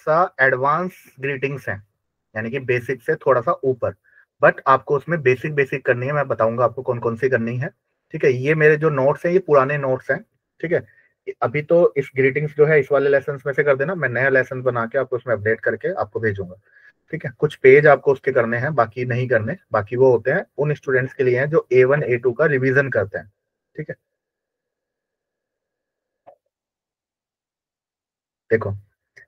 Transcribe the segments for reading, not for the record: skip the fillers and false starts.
सा advance greetings हैं, यानी कि बेसिक से थोड़ा सा ऊपर, बट आपको उसमें बेसिक बेसिक करनी है। मैं बताऊंगा आपको कौन कौन सी करनी है, ठीक है। ये मेरे जो नोट्स हैं ये पुराने नोट्स हैं, ठीक है। अभी तो इस ग्रीटिंग्स जो है इस वाले लेसन में से कर देना, मैं नया लेसन बना के आपको उसमें अपडेट करके आपको भेजूंगा, ठीक है। कुछ पेज आपको उसके करने हैं, बाकी नहीं करने, बाकी वो होते हैं उन स्टूडेंट्स के लिए हैं जो A1 A2 का रिवीजन करते हैं, ठीक है। देखो,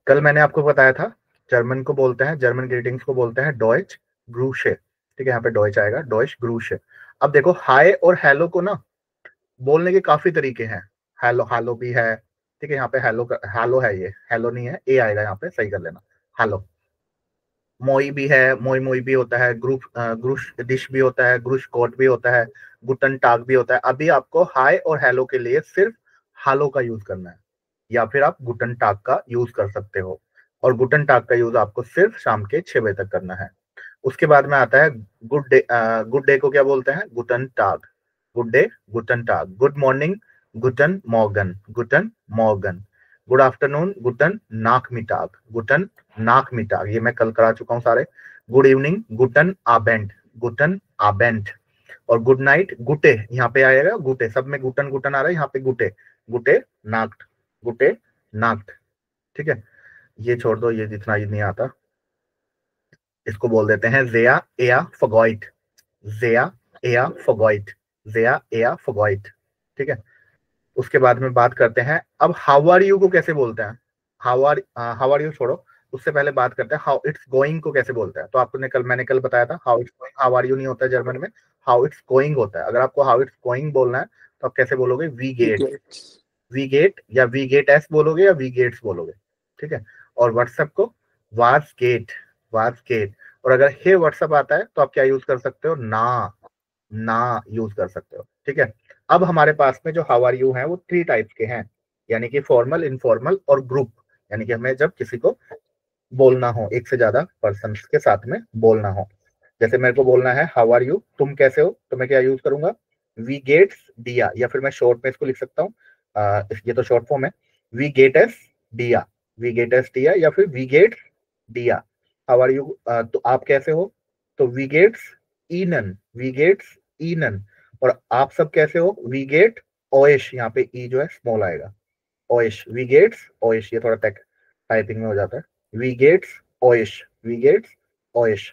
कल मैंने आपको बताया था जर्मन को बोलते हैं, जर्मन ग्रीटिंग्स को बोलते हैं डॉयच ग्रूशे, ठीक है। यहाँ पे डॉयच आएगा, डॉयच ग्रूशे। अब देखो, हाय और हेलो को ना बोलने के काफी तरीके हैं। हेलो, हेलो भी है, ठीक है। यहाँ पे हेलो, हेलो है, ये हेलो नहीं है, ए आएगा यहाँ पे, सही कर लेना। हेलो, मोई भी है, मोई मोई भी होता है, ग्रुप ग्रुश डिश भी होता है, ग्रुश कोट भी होता है, गुटन टाग भी होता है। अभी आपको हाय और हेलो के लिए सिर्फ हालो का यूज करना है, या फिर आप गुटन टाग का यूज कर सकते हो। और गुटन टाग का यूज आपको सिर्फ शाम के 6 बजे तक करना है। उसके बाद में आता है गुड डे। गुड डे को क्या बोलते हैं? गुटन टाग। गुड डे, गुटन टाग। गुड मॉर्निंग, गुटन मॉर्गन, गुटन मॉर्गन। गुड आफ्टरनून, गुटन नाक मिटाग, गुटन नाक मिटाग। ये मैं कल करा चुका हूँ सारे। गुड इवनिंग, गुटन आबेंट, गुटन आबेंट। और गुड नाइट, गुटे। यहाँ पे आएगा गुटे, सब में गुटन गुटन आ रहा है, यहाँ पे गुटे, गुटे नाक्ट, गुटे नाक्ट, ठीक है। ये छोड़ दो, ये जितना ये नहीं आता, इसको बोल देते हैं जेया एया फगॉइट, जेया एया फगॉइट, जेया एया फगॉइट, ठीक है। उसके बाद में बात करते हैं अब हाउ आर यू को कैसे बोलते हैं। हाउ आर यू छोड़ो, उससे पहले बात करते हैं हाउ इट्स गोइंग को कैसे बोलते हैं। तो आपको मैंने कल बताया था how it's going, how are you नहीं होता है जर्मन में, हाउ इट्स गोइंग होता है। अगर आपको हाउ इट्स गोइंग बोलना है तो आप कैसे बोलोगे? वी गेट, वी गेट, या वी गेट एस बोलोगे, या वी गेट्स बोलोगे, ठीक है। और व्हाट्सएप को वाज गेट, वाज गेट। और अगर हे व्हाट्सएप आता है तो आप क्या यूज कर सकते हो? ना, ना यूज कर सकते हो, ठीक है। अब हमारे पास में जो हाउ आर यू है वो 3 टाइप्स के हैं, यानी कि फॉर्मल, इनफॉर्मल और ग्रुप। यानी कि हमें जब किसी को बोलना हो, एक से ज्यादा पर्सन के साथ में बोलना हो, जैसे मेरे को बोलना है हाउ आर यू, तुम कैसे हो, तो मैं क्या यूज करूंगा? वी गेट्स डिया, या फिर मैं शॉर्ट में इसको लिख सकता हूँ, ये तो शॉर्ट फॉर्म है, वी गेट एस डिया, वी गेट एस डिया, या फिर वी गेट्स डिया। हाउ आर यू, तो आप कैसे हो, तो वी गेट्स ईनन, वी गेट्स ईनन। और आप सब कैसे हो? वी गेट ओएश, यहाँ पे ई जो है स्मॉल आएगा, ओएश, वी गेट्स ओएश। ये थोड़ा टाइपिंग में हो जाता है, वी गेट्स ओएश, वी गेट्स ओएश।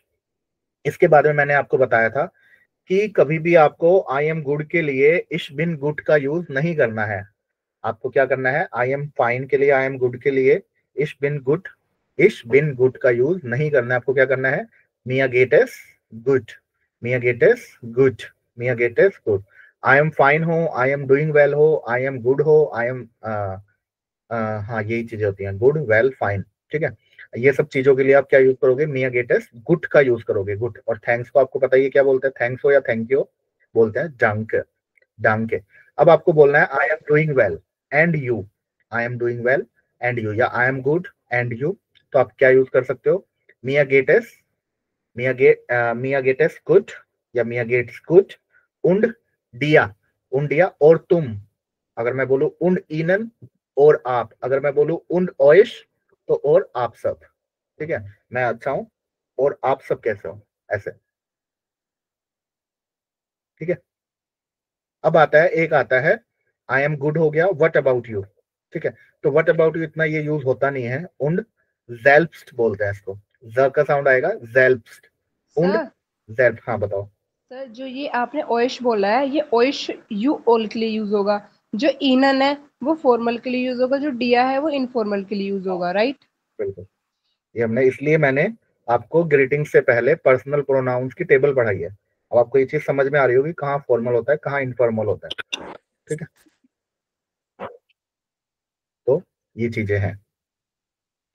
इसके बारे में मैंने आपको बताया था कि कभी भी आपको आई एम गुड के लिए इश बिन गुड का यूज नहीं करना है। आपको क्या करना है? आई एम फाइन के लिए, आई एम गुड के लिए इश बिन गुड, इश बिन गुड का यूज नहीं करना है। आपको क्या करना है? मिया गेटेस गुड, मिया गेटेस गुड, मिया गेटेस गुड। आई एम फाइन हो, आई एम डूइंग वेल हो, आई एम गुड हो, आई एम, हाँ यही चीजें होती हैं, गुड, वेल, फाइन, ठीक है। ये सब चीजों के लिए आप क्या यूज करोगे? मिया गेटेस गुड का यूज करोगे, गुड। और थैंक्स को आपको पता ही है क्या बोलते हैं? थैंक्स हो या थैंक यू बोलते हैं डंक, डंके। अब आपको बोलना है I am doing well and you, I am doing well and you, या I am good and you. तो आप क्या यूज कर सकते हो? मिया गेटेस, मिया गेटेस गुड, या मिया गेट्स गुड, उंड डिया, उंडिया। और तुम, अगर मैं बोलूं उंड ईनन, और आप, अगर मैं बोलूं उंड ओइश, तो और आप सब, ठीक है। मैं अच्छा हूं और आप सब कैसे हो, ऐसे, ठीक है। अब आता है, एक आता है आई एम गुड हो गया, व्हाट अबाउट यू, ठीक है। तो व्हाट अबाउट यू इतना ये यूज होता नहीं है, उंड जेल्प्स्ट बोलते हैं इसको, ज का साउंड आएगा, जेल्प्स्ट, उंड सर जेल्प। हाँ बताओ। सर जो ये आपने ओइश बोला है, ये ओइश यू ऑल के लिए यूज होगा। जो इनन है वो फॉर्मल के लिए यूज होगा, जो डिया है वो इनफॉर्मल के लिए यूज होगा, राइट? बिल्कुल, ये हमने इसलिए मैंने आपको ग्रीटिंग से पहले पर्सनल प्रोनाउंस की टेबल पढ़ाई है। अब आपको ये चीज समझ में आ रही होगी कहाँ फॉर्मल होता है, कहाँ इनफॉर्मल होता है, ठीक है। तो ये चीजें हैं,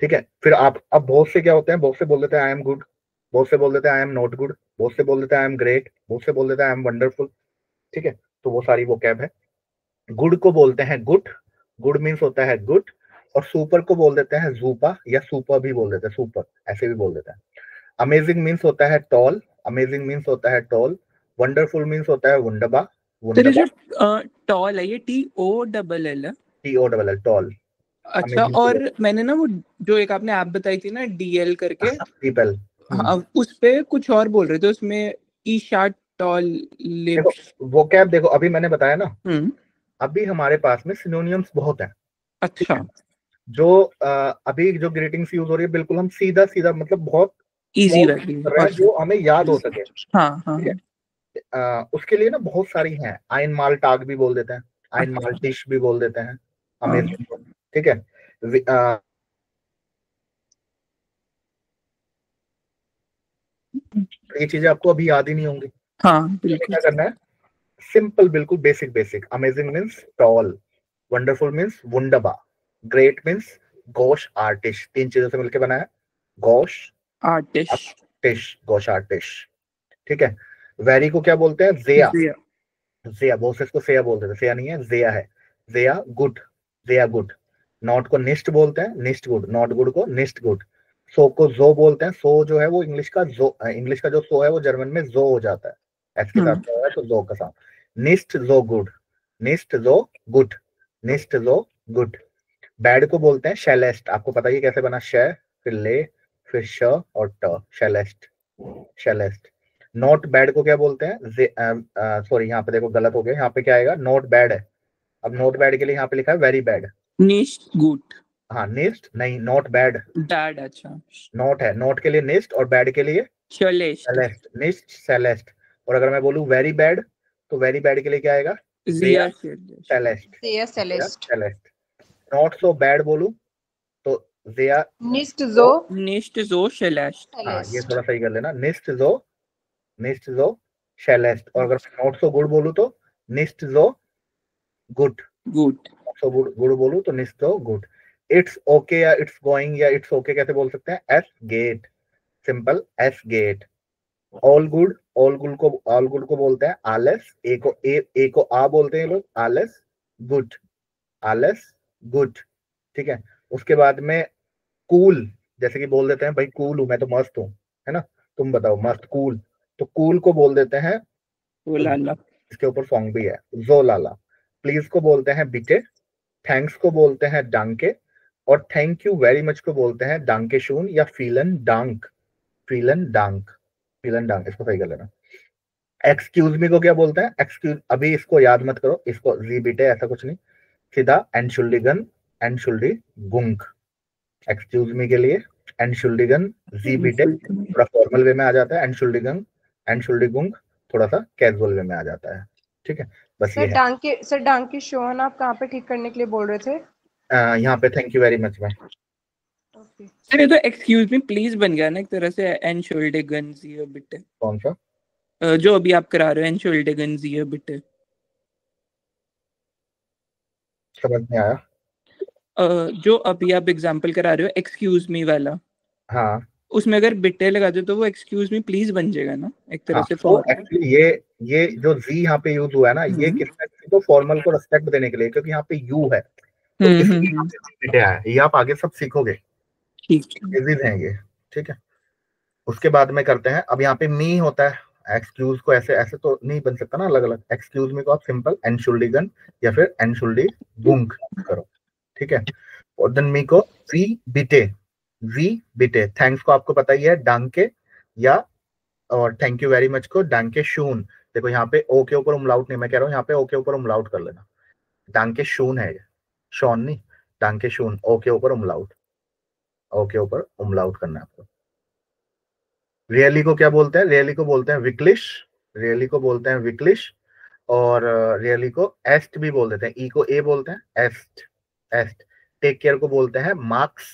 ठीक है। फिर आप, अब बहुत से क्या होते हैं, बहुत से बोल देते हैं आई एम गुड, बहुत से बोल देते हैं आई एम नॉट गुड, बहुत से बोल देते हैं आई एम ग्रेट, बहुत से बोल देते हैं आई एम वंडरफुल, ठीक है। तो वो सारी वो कैब है। गुड को बोलते हैं गुड, गुड मीन्स होता है गुड। और सुपर को बोल देते हैं जूपा, या सुपर भी बोल देते हैं, सुपर ऐसे भी बोल देते हैं। अमेजिंग मीन्स होता है टॉल, अमेजिंग मीन्स होता है टॉल। वंडरफुल मीन्स होता है वंडबा, सर ये वंडबा, जो टॉल है ये TOLL है? TOLL, टॉल, अच्छा, और मैंने ना वो जो एक आपने ऐप बताई थी ना डीएल करके, पीपल, हाँ, उस पे कुछ और बोल रहे थे, उसमें ईशा टॉल देखो वो कैब, देखो अभी मैंने बताया ना, अभी हमारे पास में सिनोनियम्स बहुत हैं। अच्छा, जो अभी जो ग्रीटिंग्स यूज हो रही है बिल्कुल हम सीधा सीधा मतलब बहुत इजी कर रहे हैं जो हमें याद हो सके। हाँ हाँ, उसके लिए ना बहुत सारी हैं, आइन माल टाग भी बोल देते हैं, आइन माल टिश भी बोल देते हैं अमेजिंग को, ठीक है। ये चीजें आपको अभी याद ही नहीं होंगी। हाँ तो क्या करना है, सिंपल बिल्कुल बेसिक बेसिक। अमेजिंग मीन्स टॉल, वंडरफुल मीन्स वुंडबा, ग्रेट मीन्स गोश आर्टिश, 3 चीजों से मिलकर बना है गोश आर्टिश, गोश आर्टिश, ठीक है। वेरी को क्या बोलते हैं, जेया, जेया बहुत से इसको सेया बोलते थे, सेया नहीं है जेया है, जेया गुड, जेया गुड। नॉट को निस्ट बोलते हैं, निस्ट गुड, नॉट गुड को निस्ट गुड। सो को जो बोलते हैं, सो जो है वो इंग्लिश का जो, इंग्लिश का जो सो है वो जर्मन में जो हो जाता है, एस के साथ जो है तो जो का साथ। निस्ट जो गुड, निस्ट जो गुड, निस्ट जो गुड। बैड को बोलते हैं शेलेस्ट, आपको पता ही कैसे बना, शे फिर ले फिर श और ट, शेलेस्ट, शेलेस्ट। नॉट बैड को क्या बोलते हैं, सॉरी यहाँ पे देखो गलत हो गया, यहाँ पे क्या आएगा, नॉट बैड है। अब नॉट बैड के लिए यहाँ पे लिखा है वेरी बैड, निस्ट गुड, हाँ निस्ट नहीं, नॉट बैड, बैड, अच्छा, नॉट है, नॉट के लिए निस्ट और बैड के लिए सेलेस्ट, निस्ट सेलेस्ट। और अगर मैं बोलूं वेरी बैड, तो वेरी बैड के लिए क्या आएगा, Celeste, Celeste. Not so bad बोलूं तो जिया निस्ट जो शेलेस्ट, हाँ ये थोड़ा सही कर लेना, निस्ट जो शेलेस्ट। और अगर मैं नॉट सो गुड बोलूं तो निस्ट जो good, good, so good good बोलूं तो निस्ट जो गुड। इट्स ओके या इट्स गोइंग या इट्स ओके कैसे बोल सकते हैं, एस गेट, सिंपल एस गेट। ऑल गुड, ऑल गुड को बोलते हैं आलस, ए को आ बोलते हैं लोग, आलस गुड, आलस गुड, ठीक है। उसके बाद में कूल, जैसे कि बोल देते हैं भाई कूल हूं मैं तो मस्त हूं, है ना, तुम बताओ मस्त कूल, तो कूल को बोल देते हैं लाला, इसके ऊपर सॉन्ग भी है जो लाला। प्लीज को बोलते हैं बिटे, थैंक्स को बोलते हैं डांके, और थैंक यू वेरी मच को बोलते हैं डांके शून या फीलन डांक, फीलन डांक, फीलन डांक, इसको सही कर लेना। एक्सक्यूज मी को क्या बोलते हैं, एक्सक्यूज, अभी इसको याद मत करो, इसको जी बिटे ऐसा कुछ नहीं, सीधा एनशुल्डिगन, एनशुल्डी गुंक। एक्सक्यूज मी के लिए एनशुल्डिगन जी बिटे थोड़ा फॉर्मल वे में आ जाता है, एनशुल्डिगन, एनशुल्डिगुंग थोड़ा सा कैजुअल वे में आ जाता है, ठीक है। बस ये है सर डांके शोन आप कहाँ पे ठीक करने के लिए बोल रहे थे, यहाँ पे थैंक यू वेरी मच में। सर ये तो एक्सक्यूज मी प्लीज बन गया ना एक तरह से, एनशुल्डिगन जी बिटे, कौन सा जो अभी आप करा रहे हो एनशुल्डिगन जी बिटे, समझ में आया, जो अभी आप एग्जांपल करा रहे हो एक्सक्यूज मी वाला, हाँ उसमें अगर बिटे लगा दो तो वो एक्सक्यूज मी प्लीज बन जाएगा ना एक तरह से। तो एक्चुअली ये जो जी यहाँ पे यूज हुआ है ना, ये किसने तो फॉर्मल को रेस्पेक्ट देने के लिए, क्योंकि यहाँ पे यू है तो इसलिए यहाँ पे बिटे आया है, ये आप आगे सब सीखोगे, इजी है ये, ठीक है। उसके बाद में करते हैं, अब यहाँ पे मी होता है, एक्सक्यूज को ऐसे ऐसे तो नहीं बन सकता ना अलग अलग, एक्सक्यूज मी को आप सिंपल एनशुल्डिगन या फिर एनशुल्डी गुंग करो, ठीक है। और देन मी को वी बिटे, वी बिटे। थैंक्स को आपको पता ही है डांके, या और थैंक यू वेरी मच को डांके शून। देखो यहाँ पे ओ के ऊपर उमलाउट नहीं, मैं कह रहा हूँ यहाँ पे ओ के ऊपर उमलाउट कर लेना, डांके शून है ये, शॉन नहीं, डांके शून, ओ के ऊपर उमलाउट, ओ के ऊपर उमलाउट करना है आपको। रियली को क्या बोलते हैं, रियली को बोलते हैं विक्लिश, रियली को बोलते हैं विक्लिश। और रियली को एस्ट भी बोल देते हैं, ई को ए बोलते हैं एस्ट, एस्ट। टेक केयर को बोलते हैं marks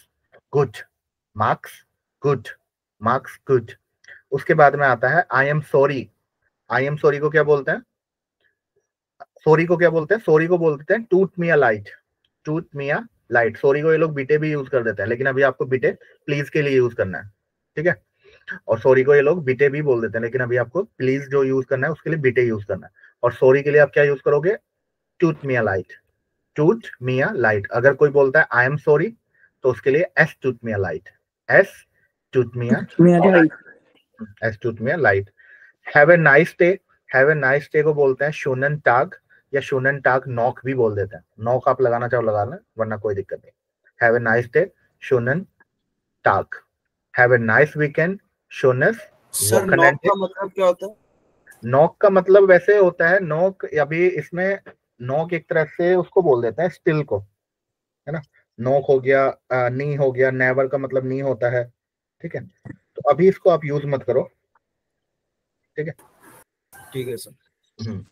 good, marks good, marks good. उसके बाद में आता है I am sorry, I am sorry को क्या बोलते हैं, सॉरी को क्या बोलते हैं, सॉरी को बोलते हैं टूट मी अ लाइट, टूट मी अ लाइट। सॉरी को ये लोग बिटे भी यूज कर देते हैं, लेकिन अभी आपको बिटे प्लीज के लिए यूज करना है, ठीक है। और सॉरी को ये लोग बिटे भी बोल देते हैं, लेकिन अभी आपको प्लीज जो यूज करना है उसके लिए बिटे यूज करना है। और सॉरी के लिए आप क्या यूज करोगे, टूट मी अ लाइट, टूट मी अ लाइट। अगर कोई बोलता है आई एम सॉरी तो उसके लिए एस टूट मी अ लाइट, एस टूट मी अ लाइट, एस टूट मी अ लाइट। Have a nice day, have a nice day को बोलते हैं शोनन टाग या शोनन टाग नॉक भी बोल देते हैं, नॉक आप लगाना चाहो लगा लें वरना कोई दिक्कत नहीं। Have a nice day, schönen Tag, have a nice weekend, schönes sir knock का मतलब क्या होता है? नॉक का मतलब वैसे होता है, नॉक अभी इसमें नॉक एक तरह से उसको बोल देते हैं स्टिल को, है ना। नॉक हो गया, नी हो गया, नेवर का मतलब नी होता है, ठीक है। तो अभी इसको आप यूज मत करो, ठीक है। ठीक है सर।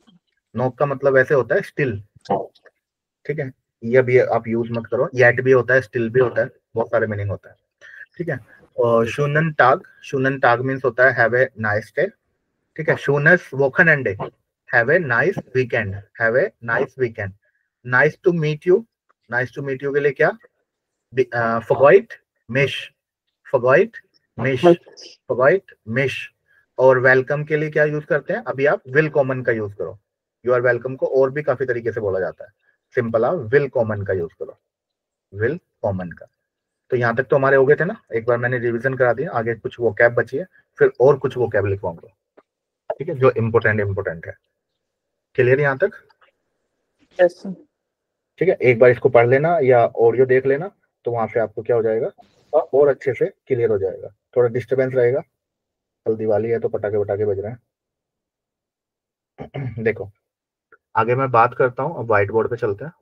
नॉक का मतलब ऐसे होता है स्टिल, ठीक है। ये भी आप यूज मत करो, येट भी होता है, स्टिल भी होता है, बहुत सारे मीनिंग होता है, ठीक है। और शुनन टाग मीन्स होता है हैव ए नाइस डे, ठीक है। शूनस वोखनंडे, have a nice weekend, have a nice weekend. Nice to meet you, nice to meet you के लिए क्या, फॉरगॉइट मिश, फॉरगॉइट मिश, फॉरगॉइट मिश। और वेलकम के लिए क्या यूज करते हैं, अभी आप विल कॉमन का यूज करो। यू आर वेलकम को और भी काफी तरीके से बोला जाता है, सिंपल आप विल कॉमन का यूज करो, विल कॉमन का। तो यहाँ तक तो हमारे हो गए थे ना, एक बार मैंने रिवीजन करा दिया, आगे कुछ वोकैब बची है, फिर और कुछ वोकैब लिखवाऊंगा, ठीक है, जो इम्पोर्टेंट है। क्लियर यहाँ तक? यस ठीक है, एक बार इसको पढ़ लेना या ऑडियो देख लेना, तो वहां से आपको क्या हो जाएगा, और अच्छे से क्लियर हो जाएगा। थोड़ा डिस्टरबेंस रहेगा, कल दिवाली है तो पटाखे वटाखे बज रहे हैं। देखो आगे मैं बात करता हूँ, अब व्हाइट बोर्ड पे चलते हैं।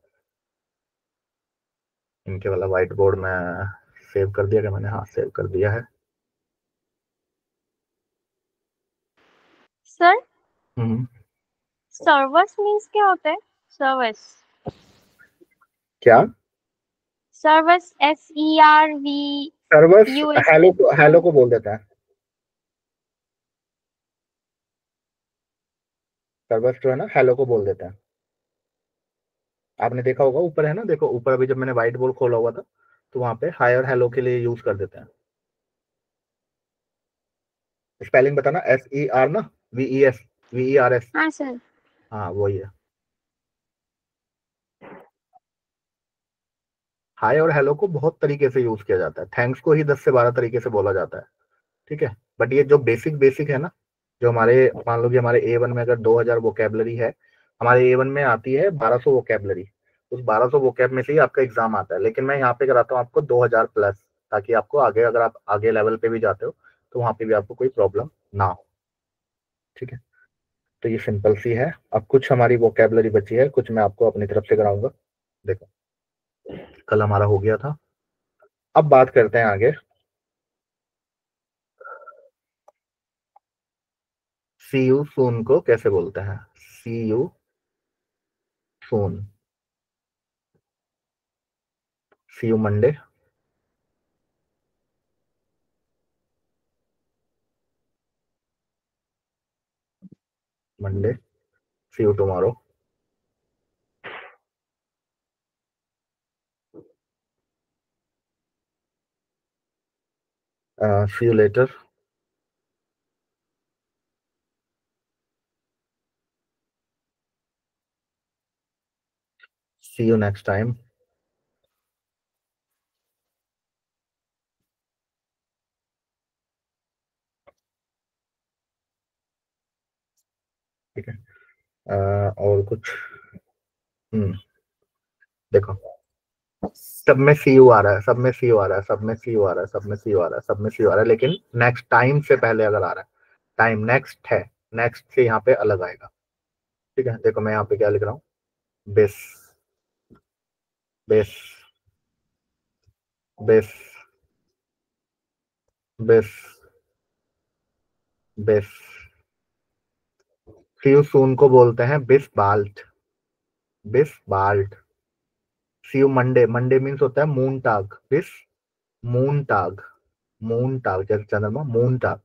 इनके वाला व्हाइट बोर्ड में सेव कर दिया क्या मैंने? हाँ सेव कर दिया है। सर हम्म, सर्विस मीन्स क्या होता है? सर्विस क्या? सर्विस SERV सर्वस US हेलो को बोल देता है, सर्वस जो है ना हेलो को बोल देता है। आपने देखा होगा ऊपर है ना, देखो ऊपर अभी जब मैंने व्हाइट बोर्ड खोला हुआ था तो वहां पे हाई और हेलो के लिए यूज कर देते हैं। स्पेलिंग बताना, SER ना, VES, हाँ सर। हाँ वही है। हाय और हेलो को बहुत तरीके से यूज किया जाता है, थैंक्स को ही 10 से 12 तरीके से बोला जाता है, ठीक है। बट ये जो बेसिक है ना, जो हमारे मान लो कि हमारे A1 में अगर 2000 वोकेबलरी है, हमारे A1 में आती है 1200 वोकेबलरी, उस 1200 वोकेब में से ही आपका एग्जाम आता है। लेकिन मैं यहाँ पे कराता हूँ आपको 2000 प्लस, ताकि आपको आगे अगर आप आगे लेवल पे भी जाते हो तो वहां पे भी आपको कोई प्रॉब्लम ना हो, ठीक है। तो ये सिंपल सी है। अब कुछ हमारी वोकेबलरी बची है, कुछ मैं आपको अपनी तरफ से कराऊंगा। देखो कल हमारा हो गया था, अब बात करते हैं आगे। सी यू सून को कैसे बोलते हैं? See you soon, see you Monday, Monday, see you tomorrow, see you later, see you next time, ठीक है। और कुछ देखो सब में सी यू आ रहा है, सब में सी यू आ रहा है, सब में सी यू आ रहा है, सब में सी यू आ रहा है, सब में सी यू आ रहा है, लेकिन नेक्स्ट टाइम से पहले अगर आ रहा है, टाइम नेक्स्ट है, नेक्स्ट से यहाँ पे अलग आएगा, ठीक है। देखो मैं यहाँ पे क्या लिख रहा हूँ, बेस, बेस, बेस, बेस, बेस। सी यू सून को बोलते हैं बिस बाल्ट, बिस बाल्ट। See you Monday, Monday means होता है मून टाग, बिस मून टाग, मून टाग जैसे चंद्रमा, मून टाग।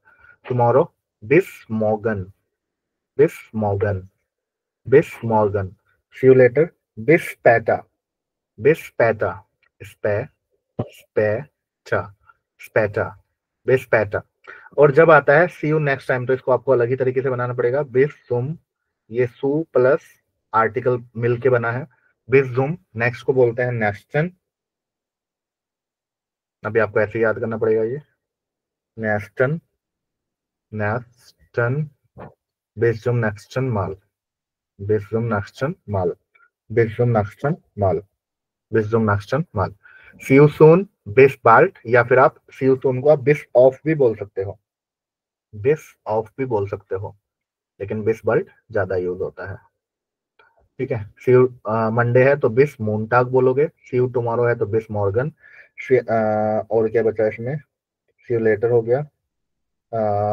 टुमारो बिस मॉर्गन, बिस मॉर्गन, बिस मॉर्गन। सी यू लेटर बिस पैटा, बिस पैटा, स्पे, स्पेटा, स्पेटा, बिस पैटा। और जब आता है सी यू नेक्स्ट टाइम, तो इसको आपको अलग ही तरीके से बनाना पड़ेगा, बिस सुम, ये सू प्लस आर्टिकल मिलके बना है, बिस जुम। नेक्स्ट को बोलते हैं नेस्टन, अभी आपको ऐसे याद करना पड़ेगा ये, नेस्टन, नेस्टन, बिस जुम नेक्स्टन माल, बिस जुम नेक्स्टन माल, बिस जुम नेक्स्टन माल, बिस जुम नेक्स्टन माल। सी यू सून, बिस बाल्ट, या फिर आप सी यू सून को आप बिस ऑफ भी बोल सकते हो, बिस ऑफ भी बोल सकते हो, लेकिन बिस बाल्ट ज्यादा यूज होता है। ठीक है, सी यू मंडे है तो बिस मोन्टाग बोलोगे, सी यू टुमारो है तो बिस मॉर्गन, और क्या बचा इसमें, सी यू लेटर हो गया,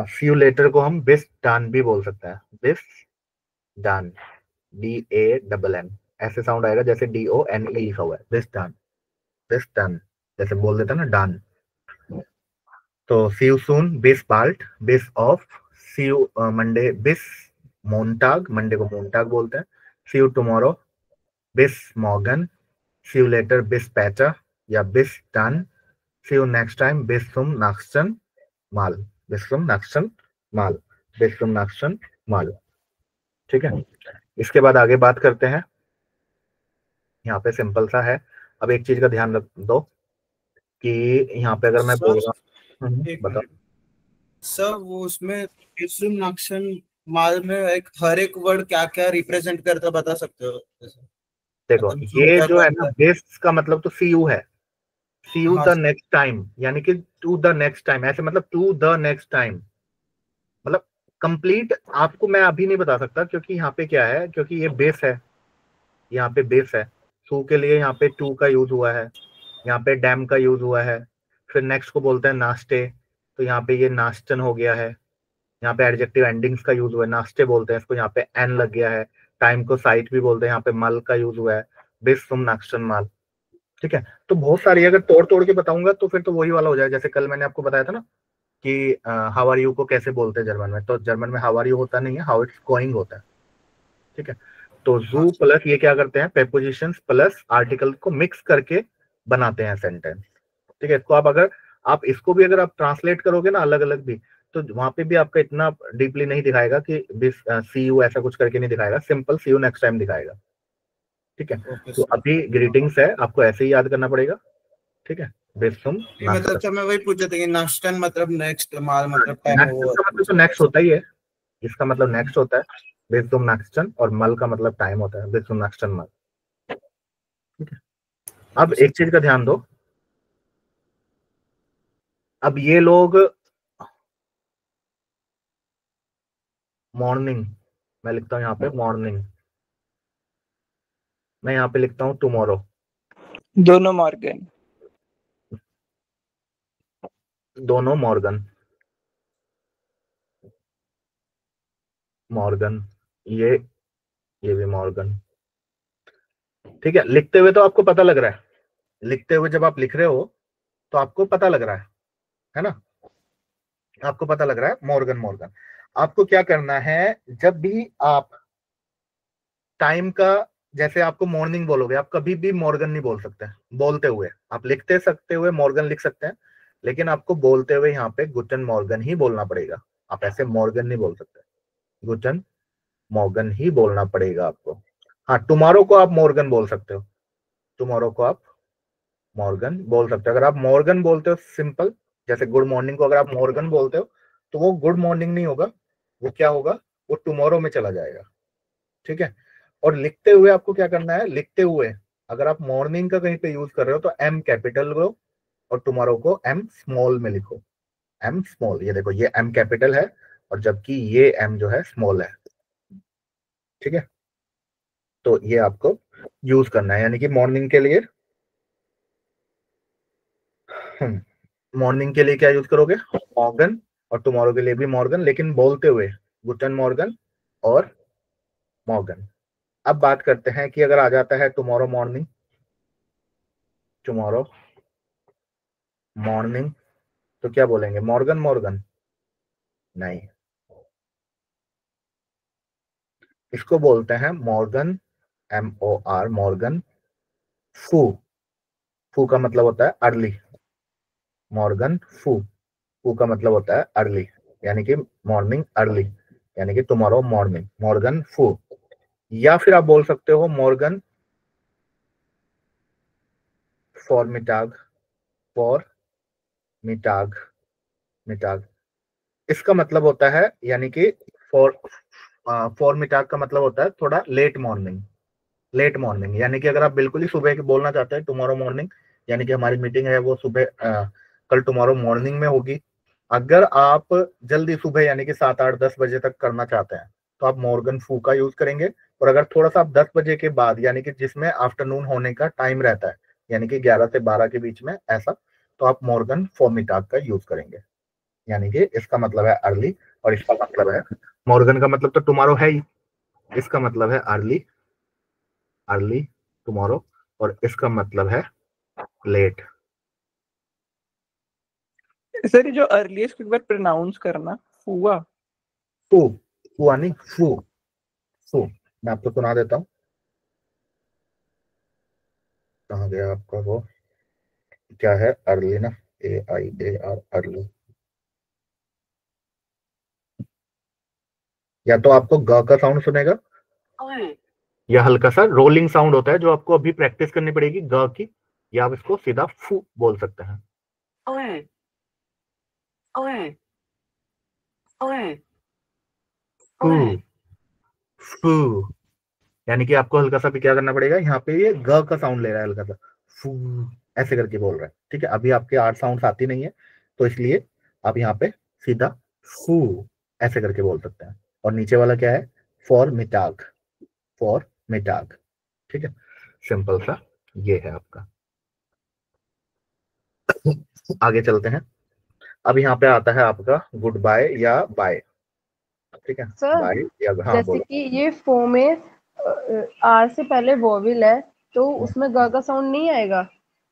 सी यू लेटर को हम बिस डन भी बोल सकते हैं, बिस डन, DANN, ऐसे साउंड आएगा जैसे DONE लिखा हुआ है, बिस डन, बिस डन, जैसे बोल देता ना डन। तो सी यू सून बिस बाल्ट, बिस ऑफ, सी यू मंडे बिस मोन्टाग, मंडे को मोन्टाग बोलते हैं, सी यू टुमारो बिस मॉर्गन, सी यू लेटर बिस पैचा या बिस डन, सी यू नेक्स्ट टाइम बिस सुम नाक्सन माल, बिस सुम नाक्सन माल, बिस सुम नाक्सन माल। ठीक है, इसके बाद आगे बात करते हैं, यहाँ पे सिंपल सा है। अब एक चीज का ध्यान रख दो कि यहाँ पे अगर मैं बोल रहा हूँ, बताओ सर, वो उसमें इस्म नक्शन माल में एक हर एक वर्ड क्या क्या रिप्रेजेंट करता बता सकते हो? देखो ये जो है ना, बेस का मतलब तो सी यू है, सी यू द नेक्स्ट टाइम, यानी कि टू द नेक्स्ट टाइम, ऐसे मतलब टू द नेक्स्ट टाइम, मतलब कंप्लीट आपको मैं अभी नहीं बता सकता, क्योंकि यहाँ पे क्या है, क्योंकि ये बेस है, यहाँ पे बेस है, सू के लिए यहाँ पे टू का यूज हुआ है, यहाँ पे डैम का यूज हुआ है, फिर नेक्स्ट को बोलते हैं नाश्ते, तो यहाँ पे ये नाश्तन हो गया है, यहाँ पे एडजेक्टिव एंडिंग्स का यूज हुआ है, नाश्ते बोलते हैं इसको, यहाँ पे एन लग गया है, टाइम को साइट भी बोलते हैं, यहाँ पे मल का यूज हुआ है, बिस सुम नाश्तन माल। ठीक है, तो बहुत सारी, अगर तोड़ तोड़ के बताऊंगा तो फिर तो वही वाला हो जाएगा, जैसे कल मैंने आपको बताया था ना कि हाउ आर यू को कैसे बोलते हैं जर्मन में, तो जर्मन में हाउ आर यू होता नहीं है, हाउ इट्स गोइंग होता है। ठीक है, तो जू प्लस ये क्या करते हैं, प्रेपोजिशंस प्लस आर्टिकल को मिक्स करके बनाते हैं सेंटेंस। ठीक है, तो आप अगर आप इसको भी अगर आप ट्रांसलेट करोगे ना अलग अलग भी, तो वहां पे भी आपका इतना डीपली नहीं दिखाएगा कि सी यू ऐसा कुछ करके नहीं दिखाएगा, simple see you next time दिखाएगा। ठीक है, तो अभी ग्रीटिंग्स है, आपको ऐसे ही याद करना पड़ेगा। ठीक है, बेसुम मतलब तो मैं वही पूछा था कि नाश्तन मतलब नेक्स्ट, माल मतलब टाइम, मतलब तो नेक्स्ट होता ही है, इसका मतलब नेक्स्ट होता है बेसुम नाक्स्टन, और मल का मतलब टाइम होता है बेसुम नाक्स्टन मल। ठीक है, अब एक चीज का ध्यान दो, अब ये लोग मॉर्निंग, मैं लिखता हूँ यहाँ पे मॉर्निंग, मैं यहाँ पे लिखता हूँ टुमारो, दोनों मॉर्गन, दोनों मॉर्गन, मॉर्गन, ये भी मॉर्गन। ठीक है, लिखते हुए तो आपको पता लग रहा है, लिखते हुए जब आप लिख रहे हो तो आपको पता लग रहा है ना, आपको पता लग रहा है मॉर्गन मॉर्गन। आपको क्या करना है, जब भी आप टाइम का, जैसे आपको मॉर्निंग बोलोगे, आप कभी भी मॉर्गन नहीं बोल सकते बोलते हुए, आप लिखते सकते हुए मॉर्गन लिख सकते हैं, लेकिन आपको बोलते हुए यहाँ पे गुटन मॉर्गन ही बोलना पड़ेगा, आप ऐसे मॉर्गन नहीं बोल सकते, गुटन मॉर्गन ही बोलना पड़ेगा आपको। हाँ, टुमारो को आप मॉर्गन बोल सकते हो, टुमारो को आप मॉर्गन बोल सकते हो। अगर आप मॉर्गन बोलते हो सिंपल, जैसे गुड मॉर्निंग को अगर आप मॉर्गन बोलते हो तो वो गुड मॉर्निंग नहीं होगा, वो क्या होगा, वो टुमारो में चला जाएगा। ठीक है, और लिखते हुए आपको क्या करना है, लिखते हुए अगर आप मॉर्निंग का कहीं पे यूज कर रहे हो तो एम कैपिटल लो, और टुमारो को एम स्मॉल में लिखो, एम स्मॉल, ये देखो ये एम कैपिटल है और जबकि ये एम जो है स्मॉल है। ठीक है, तो ये आपको यूज करना है, यानी कि मॉर्निंग के लिए, मॉर्निंग के लिए क्या यूज करोगे, मॉर्गन, और टुमारो के लिए भी मॉर्गन, लेकिन बोलते हुए गुटन मॉर्गन और मॉर्गन। अब बात करते हैं कि अगर आ जाता है टुमारो मॉर्निंग, टुमारो मॉर्निंग, तो क्या बोलेंगे, मॉर्गन मॉर्गन, नहीं, इसको बोलते हैं मॉर्गन, MOR मॉर्गन, फू, फू का मतलब होता है अर्ली, मॉर्गन फू, फू का मतलब होता है अर्ली, यानी कि मॉर्निंग अर्ली, यानी कि टुमारो मॉर्निंग, मॉर्गन फू। या फिर आप बोल सकते हो Morgan for Mitag, for Mitag, Mitag, इसका मतलब होता है, यानी कि फॉर, फॉर मिटाग का मतलब होता है थोड़ा लेट मॉर्निंग, लेट मॉर्निंग, यानी कि अगर आप बिल्कुल ही सुबह के बोलना चाहते हैं टुमारो मॉर्निंग, यानी कि हमारी मीटिंग है वो सुबह कल टुमारो मॉर्निंग में होगी। अगर आप जल्दी सुबह यानी कि 7, 8, 10 बजे तक करना चाहते हैं तो आप मॉर्गन फू का यूज करेंगे। और अगर थोड़ा सा आप 10 बजे के बाद यानी कि जिसमें आफ्टरनून होने का टाइम रहता है यानी कि 11 से 12 के बीच में ऐसा, तो आप मॉर्गन फॉर्मिटाग का यूज करेंगे। यानी कि इसका मतलब है अर्ली और इसका मतलब है मॉर्गन का मतलब तो टुमारो है ही, इसका मतलब है अर्ली, अर्ली टुमारो, और इसका मतलब है लेट। सर ये जो अर्लीस्ट एक बार प्रोनाउंस करना, फुआ। फू, फुआ नहीं, फू, फू। मैं आपको सुना देता हूँ, कहाँ गया आपका वो, क्या है अर्ली ना, AIAR अर्ली। या तो आपको ग का साउंड सुनेगा या हल्का सा रोलिंग साउंड होता है जो आपको अभी प्रैक्टिस करनी पड़ेगी ग की, या आप इसको सीधा फू बोल सकते हैं। फू, फू। यानी कि आपको हल्का सा भी क्या करना पड़ेगा, यहाँ पे ये ग का साउंड ले रहा है हल्का सा, फू ऐसे करके बोल रहा है। ठीक है, अभी आपके 8 साउंड आती नहीं है तो इसलिए आप यहाँ पे सीधा फू ऐसे करके बोल सकते हैं। और नीचे वाला क्या है, फॉर मिटाग, फॉर मिटाग। ठीक है, सिंपल सा ये है आपका। आगे चलते हैं। अब यहाँ पे आता है आपका गुड बाय या बाय। ठीक है, सर बाय या हाँ जैसे बोलो। कि ये फो में आर से पहले वोविल है तो उसमें ग का साउंड नहीं आएगा,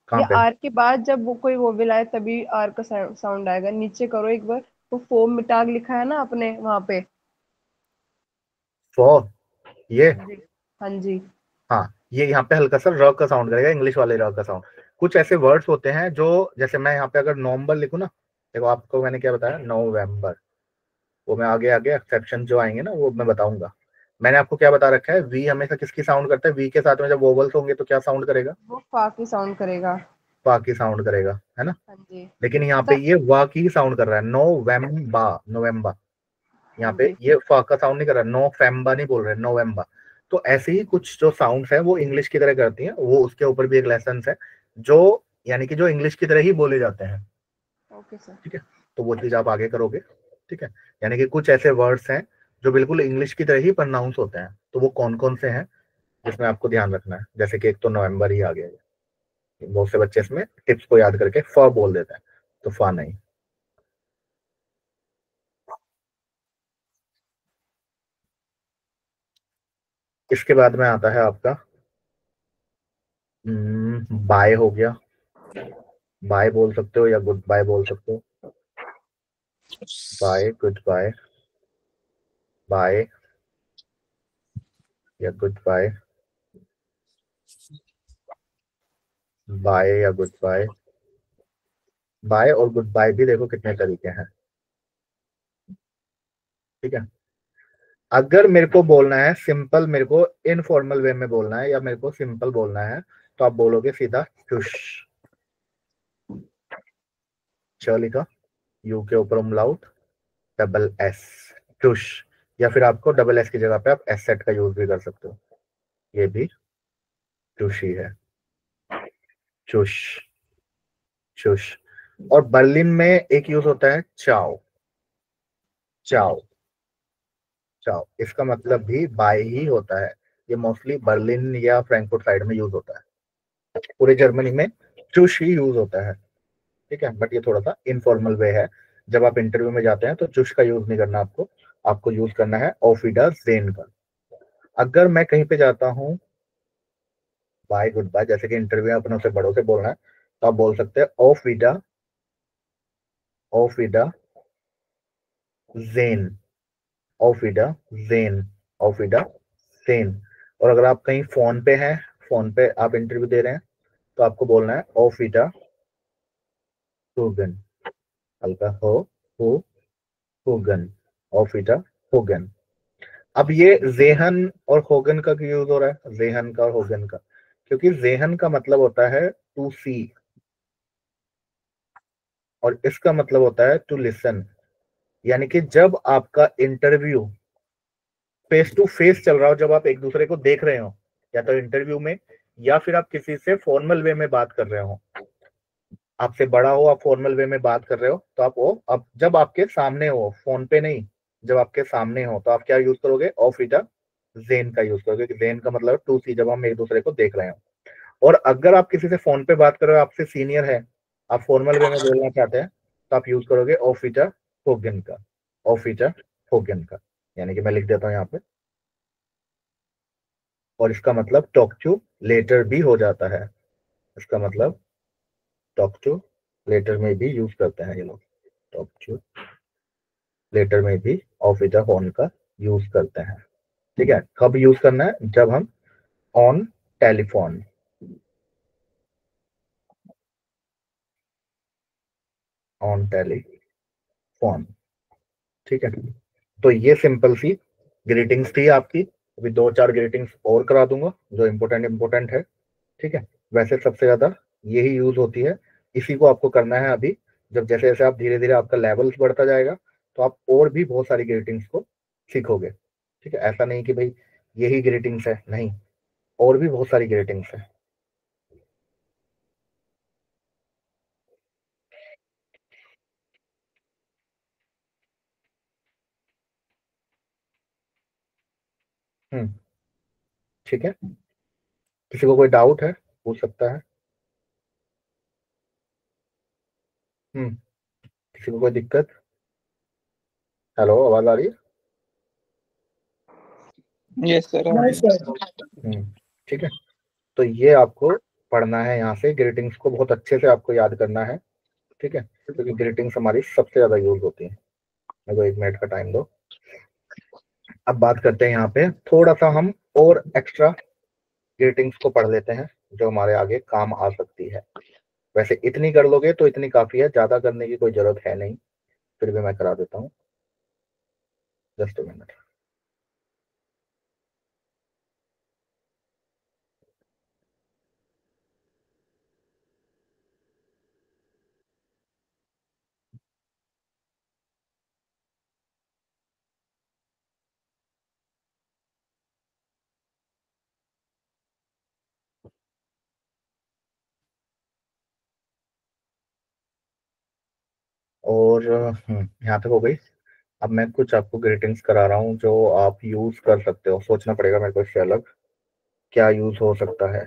कहाँ या पे, आर के बाद जब वो कोई वोविल आए तभी आर का साउंड आएगा? नीचे करो एक बार, वो फोम मिटाग लिखा है ना अपने वहां पे। फॉर ये, हाँ जी, हाँ जी। हाँ ये यहाँ पे हल्का सा र का साउंड करेगा, इंग्लिश वाले र का साउंड। कुछ ऐसे वर्ड्स होते हैं जो, जैसे मैं यहाँ पे अगर नवंबर लिखूँ ना, देखो आपको मैंने क्या बताया, नवंबर, वो मैं आगे आगे एक्सेप्शन जो आएंगे ना वो मैं बताऊंगा। मैंने आपको क्या बता रखा है, वी हमेशा किसकी साउंड करता है, वी के साथ में जब वोवल्स होंगे तो क्या साउंड करेगा, वो फा की साउंड करेगा। पा की साउंड करेगा, है ना। हाँ जी लेकिन यहाँ पे सर। ये वा की साउंड कर रहा है, नोवेम्बा, नोवेम्बा। हाँ यहाँ पे जी ये फा का साउंड नहीं कर रहा, नो फेम्बा नहीं बोल रहे, नोवेम्बा। तो ऐसे ही कुछ जो साउंड्स है वो इंग्लिश की तरह करती हैं, वो उसके ऊपर भी एक लेसन है जो यानी कि जो इंग्लिश की तरह ही बोले जाते हैं। Okay sir. ठीक है, तो वो चीज आप आगे करोगे। ठीक है, यानी कि कुछ ऐसे वर्ड्स हैं जो बिल्कुल इंग्लिश की तरह ही प्रोनाउंस होते हैं, तो वो कौन कौन से हैं जिसमें आपको ध्यान रखना है। जैसे कि एक तो नवंबर ही आ गया, बहुत से बच्चे इसमें टिप्स को याद करके फ बोल देते हैं, तो फा नहीं। इसके बाद में आता है आपका बाय हो गया, बाय बोल सकते हो या गुड बाय बोल सकते हो। बाय, गुड बाय, बाय या गुड बाय, बाय या गुड बाय। बाय और गुड बाय भी देखो कितने तरीके हैं। ठीक है, अगर मेरे को बोलना है सिंपल, मेरे को इनफॉर्मल वे में बोलना है या मेरे को सिंपल बोलना है, तो आप बोलोगे सीधा चुश, च लिखा, यू के ऊपर umlaut, डबल एस, चुश। या फिर आपको डबल एस की जगह पे आप एस सेट का यूज भी कर सकते हो, ये भी चुश ही है, चुश, चुश। और बर्लिन में एक यूज होता है चाओ, चाओ, चाओ, इसका मतलब भी बाय ही होता है। ये मोस्टली बर्लिन या फ्रैंकफर्ट साइड में यूज होता है, पूरे जर्मनी में चुश ही यूज होता है। ठीक है, बट ये थोड़ा सा इनफॉर्मल वे है। जब आप इंटरव्यू में जाते हैं तो चुश का यूज नहीं करना आपको, आपको यूज करना है ऑफिडा जेन का। अगर मैं कहीं पे जाता हूँ बाय गुड बाय, जैसे कि इंटरव्यू अपने से बड़ों से बोलना है, तो आप बोल सकते हैं ऑफिडा, ऑफिडा जेन, ऑफिडा जेन, ऑफिडा जेन। और अगर आप कहीं फोन पे हैं, फोन पे आप इंटरव्यू दे रहे हैं, तो आपको बोलना है ऑफिडा हुगन, हल्का हो हुगन, ऑफिडा हुगन। अब ये जेहन और होगन का यूज हो रहा है, जेहन का और होगन का, क्योंकि जेहन का मतलब होता है टू सी और इसका मतलब होता है टू लिसन। यानी कि जब आपका इंटरव्यू फेस टू फेस चल रहा हो, जब आप एक दूसरे को देख रहे हो, या तो इंटरव्यू में या फिर आप किसी से फॉर्मल वे में बात कर रहे हो, आपसे बड़ा हो, आप फॉर्मल वे में बात कर रहे हो, तो आप वो, अब जब आपके सामने हो, फोन पे नहीं, जब आपके सामने हो तो आप क्या यूज करोगे? ऑफ इटा जेन का यूज करोगे। जेन का मतलब टू सी, जब हम एक दूसरे को देख रहे हो। और अगर आप किसी से फोन पे बात कर रहे हो, आपसे सीनियर है, आप फॉर्मल वे में बोलना चाहते हैं, तो आप यूज करोगे ऑफ इटा होगन का, ऑफ इटा होगन का। यानी कि मैं लिख देता हूँ यहाँ पे, और इसका मतलब टॉक टू लेटर भी हो जाता है। इसका मतलब टॉक टू लेटर में भी यूज करते हैं ये लोग। टॉक टू लेटर में भी ऑफ इट ऑन का यूज करते हैं। ठीक है, कब यूज करना है? जब हम ऑन टेलीफोन, ऑन टेलीफोन। ठीक है, तो ये सिंपल सी ग्रीटिंग्स थी आपकी। अभी 2-4 ग्रीटिंग्स और करा दूंगा जो इम्पोर्टेंट है। ठीक है, वैसे सबसे ज्यादा यही यूज होती है, इसी को आपको करना है अभी। जब जैसे जैसे आप धीरे धीरे आपका लेवल्स बढ़ता जाएगा, तो आप और भी बहुत सारी ग्रीटिंग्स को सीखोगे। ठीक है, ऐसा नहीं कि भाई यही ग्रीटिंग्स है, नहीं, और भी बहुत सारी ग्रीटिंग्स है। हम्म, ठीक है, किसी को कोई डाउट है पूछ सकता है। हम्म, किसी को कोई दिक्कत? हेलो, आवाज आ रही है? Yes sir. ठीक है, तो ये आपको पढ़ना है यहाँ से, ग्रीटिंग्स को बहुत अच्छे से आपको याद करना है। ठीक है, क्योंकि ग्रीटिंग्स हमारी सबसे ज्यादा यूज होती है। मेरे को 1 मिनट का टाइम दो। अब बात करते हैं यहाँ पे थोड़ा सा हम और एक्स्ट्रा ग्रीटिंग्स को पढ़ लेते हैं, जो हमारे आगे काम आ सकती है। वैसे इतनी कर लोगे तो इतनी काफी है, ज्यादा करने की कोई जरूरत है नहीं, फिर भी मैं करा देता हूँ। Just a minute. और यहाँ तक हो गई। अब मैं कुछ आपको ग्रीटिंग्स करा रहा हूँ जो आप यूज कर सकते हो। सोचना पड़ेगा मेरे को इससे अलग क्या यूज हो सकता है।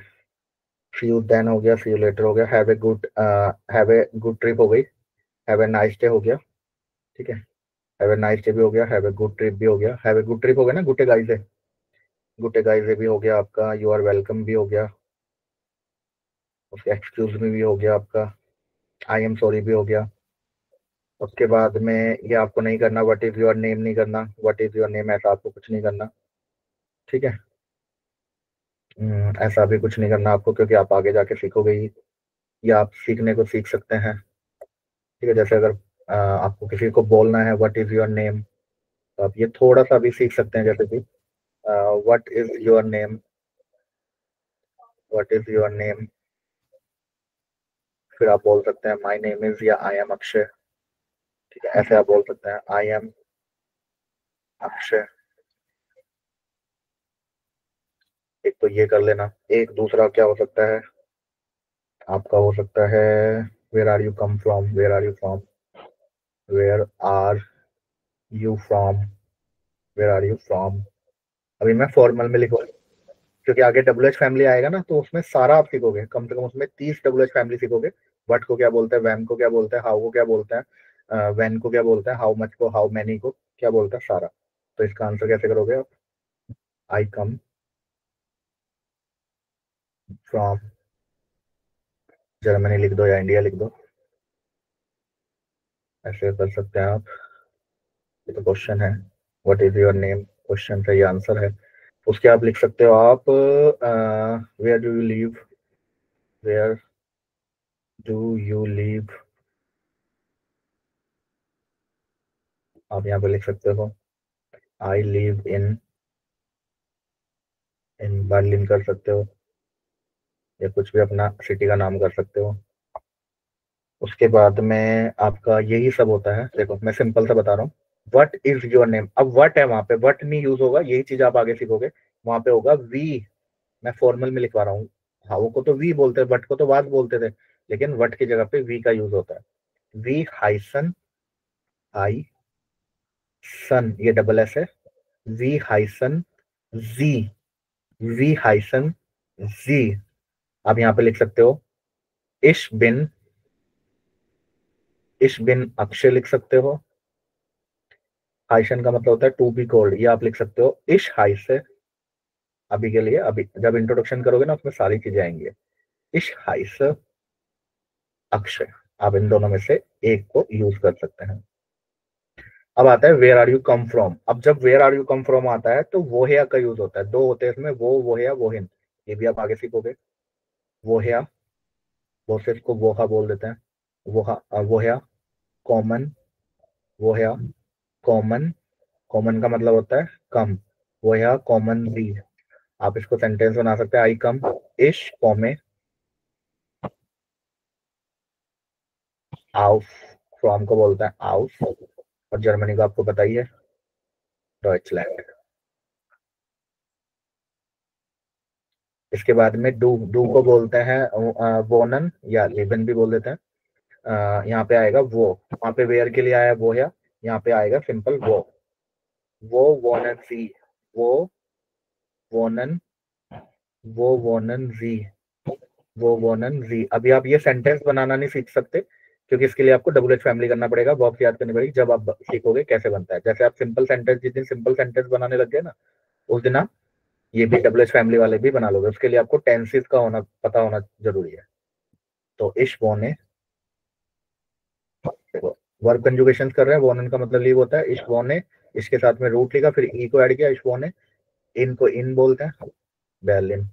सी यू देन हो गया, सी यू लेटर हो गया, हैव ए गुड ट्रिप हो गई, हैव ए नाइस डे हो गया। ठीक है, हैव ए नाइस डे भी हो गया, हैव ए गुड ट्रिप भी हो गया। हैव ए गुड ट्रिप हो गया ना, गुटे गाइस है, गुटे गाइस भी हो गया आपका। यू आर वेलकम भी हो गया, उसके एक्सक्यूज मी भी हो गया आपका। आई एम सॉरी भी हो गया। उसके बाद में ये आपको नहीं करना, व्हाट इज योर नेम नहीं करना, व्हाट इज योर नेम ऐसा आपको कुछ नहीं करना। ठीक है, ऐसा भी कुछ नहीं करना आपको, क्योंकि आप आगे जाके सीखोगे ही, या आप सीखने को सीख सकते हैं। ठीक है, जैसे अगर आपको किसी को बोलना है व्हाट इज योर नेम, तो आप ये थोड़ा सा भी सीख सकते हैं, जैसे कि what is your name, what is your name. फिर आप बोल सकते हैं माई नेम इज, या आई एम अक्षय। ठीक है, ऐसे आप बोल सकते हैं आई एम अक्षय। एक तो ये कर लेना। एक दूसरा क्या हो सकता है आपका? हो सकता है where are you come from, where are you from, where are you from, where are you from. अभी मैं फॉर्मल में लिखूंगा, क्योंकि आगे डब्ल्यू एच फैमिली आएगा ना, तो उसमें सारा आप सीखोगे, कम से कम उसमें 30 डब्ल्यू एच फैमिली सीखोगे। वट को क्या बोलते हैं, वैम को क्या बोलते हैं, हाउ को क्या बोलते हैं, वैन को क्या बोलते हैं, हाउ मच को, हाउ मैनी को क्या बोलते हैं, सारा। तो इसका आंसर कैसे करोगे आप? आई कम फ्रॉम जर्मनी लिख दो, या इंडिया लिख दो, ऐसे कर सकते हैं आप। ये तो क्वेश्चन है, what is your name, question का ये आंसर है। उसके आप लिख सकते हो आप where do you live, where do you live. आप यहाँ पे लिख सकते हो आई लिव इन बर्लिन कर सकते हो, या कुछ भी अपना सिटी का नाम कर सकते हो। उसके बाद में आपका यही सब होता है। देखो मैं सिंपल सा बता रहा हूँ, व्हाट इज योर नेम। अब व्हाट है वहां पे, व्हाट नहीं यूज होगा, यही चीज आप आगे सीखोगे। वहां पे होगा वी। मैं फॉर्मल में लिखवा रहा हूँ, हाँ वो को तो वी बोलते थे, बट को तो वाज बोलते थे। लेकिन वट की जगह पे वी का यूज होता है। वी हाइसन आई सन, ये डबल एस है। वी हाइसन जी, वी हाइसन जी। आप यहाँ पे लिख सकते हो इश बिन अक्षय लिख सकते हो। हाइसन का मतलब होता है टू बी कोल्ड, ये आप लिख सकते हो इश हाइसे। अभी के लिए, अभी जब इंट्रोडक्शन करोगे ना उसमें सारी चीजें आएंगी। इश हाइसे अक्षय, आप इन दोनों में से एक को यूज कर सकते हैं। अब आता है where are you come from. अब जब where are you come from आता है तो वो है का यूज होता है। दो होते हैं इसमें, वो है वो हिन, ये भी आप आगे सीखोगे। वो है, वो से इसको वोहा बोल देते हैं। वो है कॉमन, वो है कॉमन, कॉमन का मतलब होता है कम। वो है कॉमन दी। आप इसको सेंटेंस बना सकते हैं, आई कम इश कॉमे आउस, फ्रॉम को बोलते हैं आउस, और जर्मनी का आपको पता ही है डॉइचलैंड। इसके बाद में डू को बोलते हैं वोनन या लेबन भी बोल देते हैं। यहाँ पे आएगा वो, वहां पे वेयर के लिए आया वो है, यहाँ पे आएगा सिंपल वो वोनन सी, वो वोनन, वो वोनन जी, वो वोनन जी। अभी आप ये सेंटेंस बनाना नहीं सीख सकते क्योंकि इसके लिए आपको डबल एच फैमिली करना पड़ेगा, वर्ब्स याद करनी पड़ेगी। जब आप सीखोगे कैसे बनता है, जैसे आप सिंपल सेंटेंस, जिस दिन सिंपल सेंटेंस बनाने लग गए ना, उस दिन आप ये भी डबल एच फैमिली वाले भी बना लोगे। उसके लिए आपको टेंसेस का होना पता होना जरूरी है। तो इश वोने, वर्ब कंजुगेशन कर रहे हैं, वोनन का मतलब लीव होता है। इश वोने, इसके साथ में रूट लिखा, फिर ई को ऐड किया, इश वोने। इन को इन बोलते हैं, बर्लिन,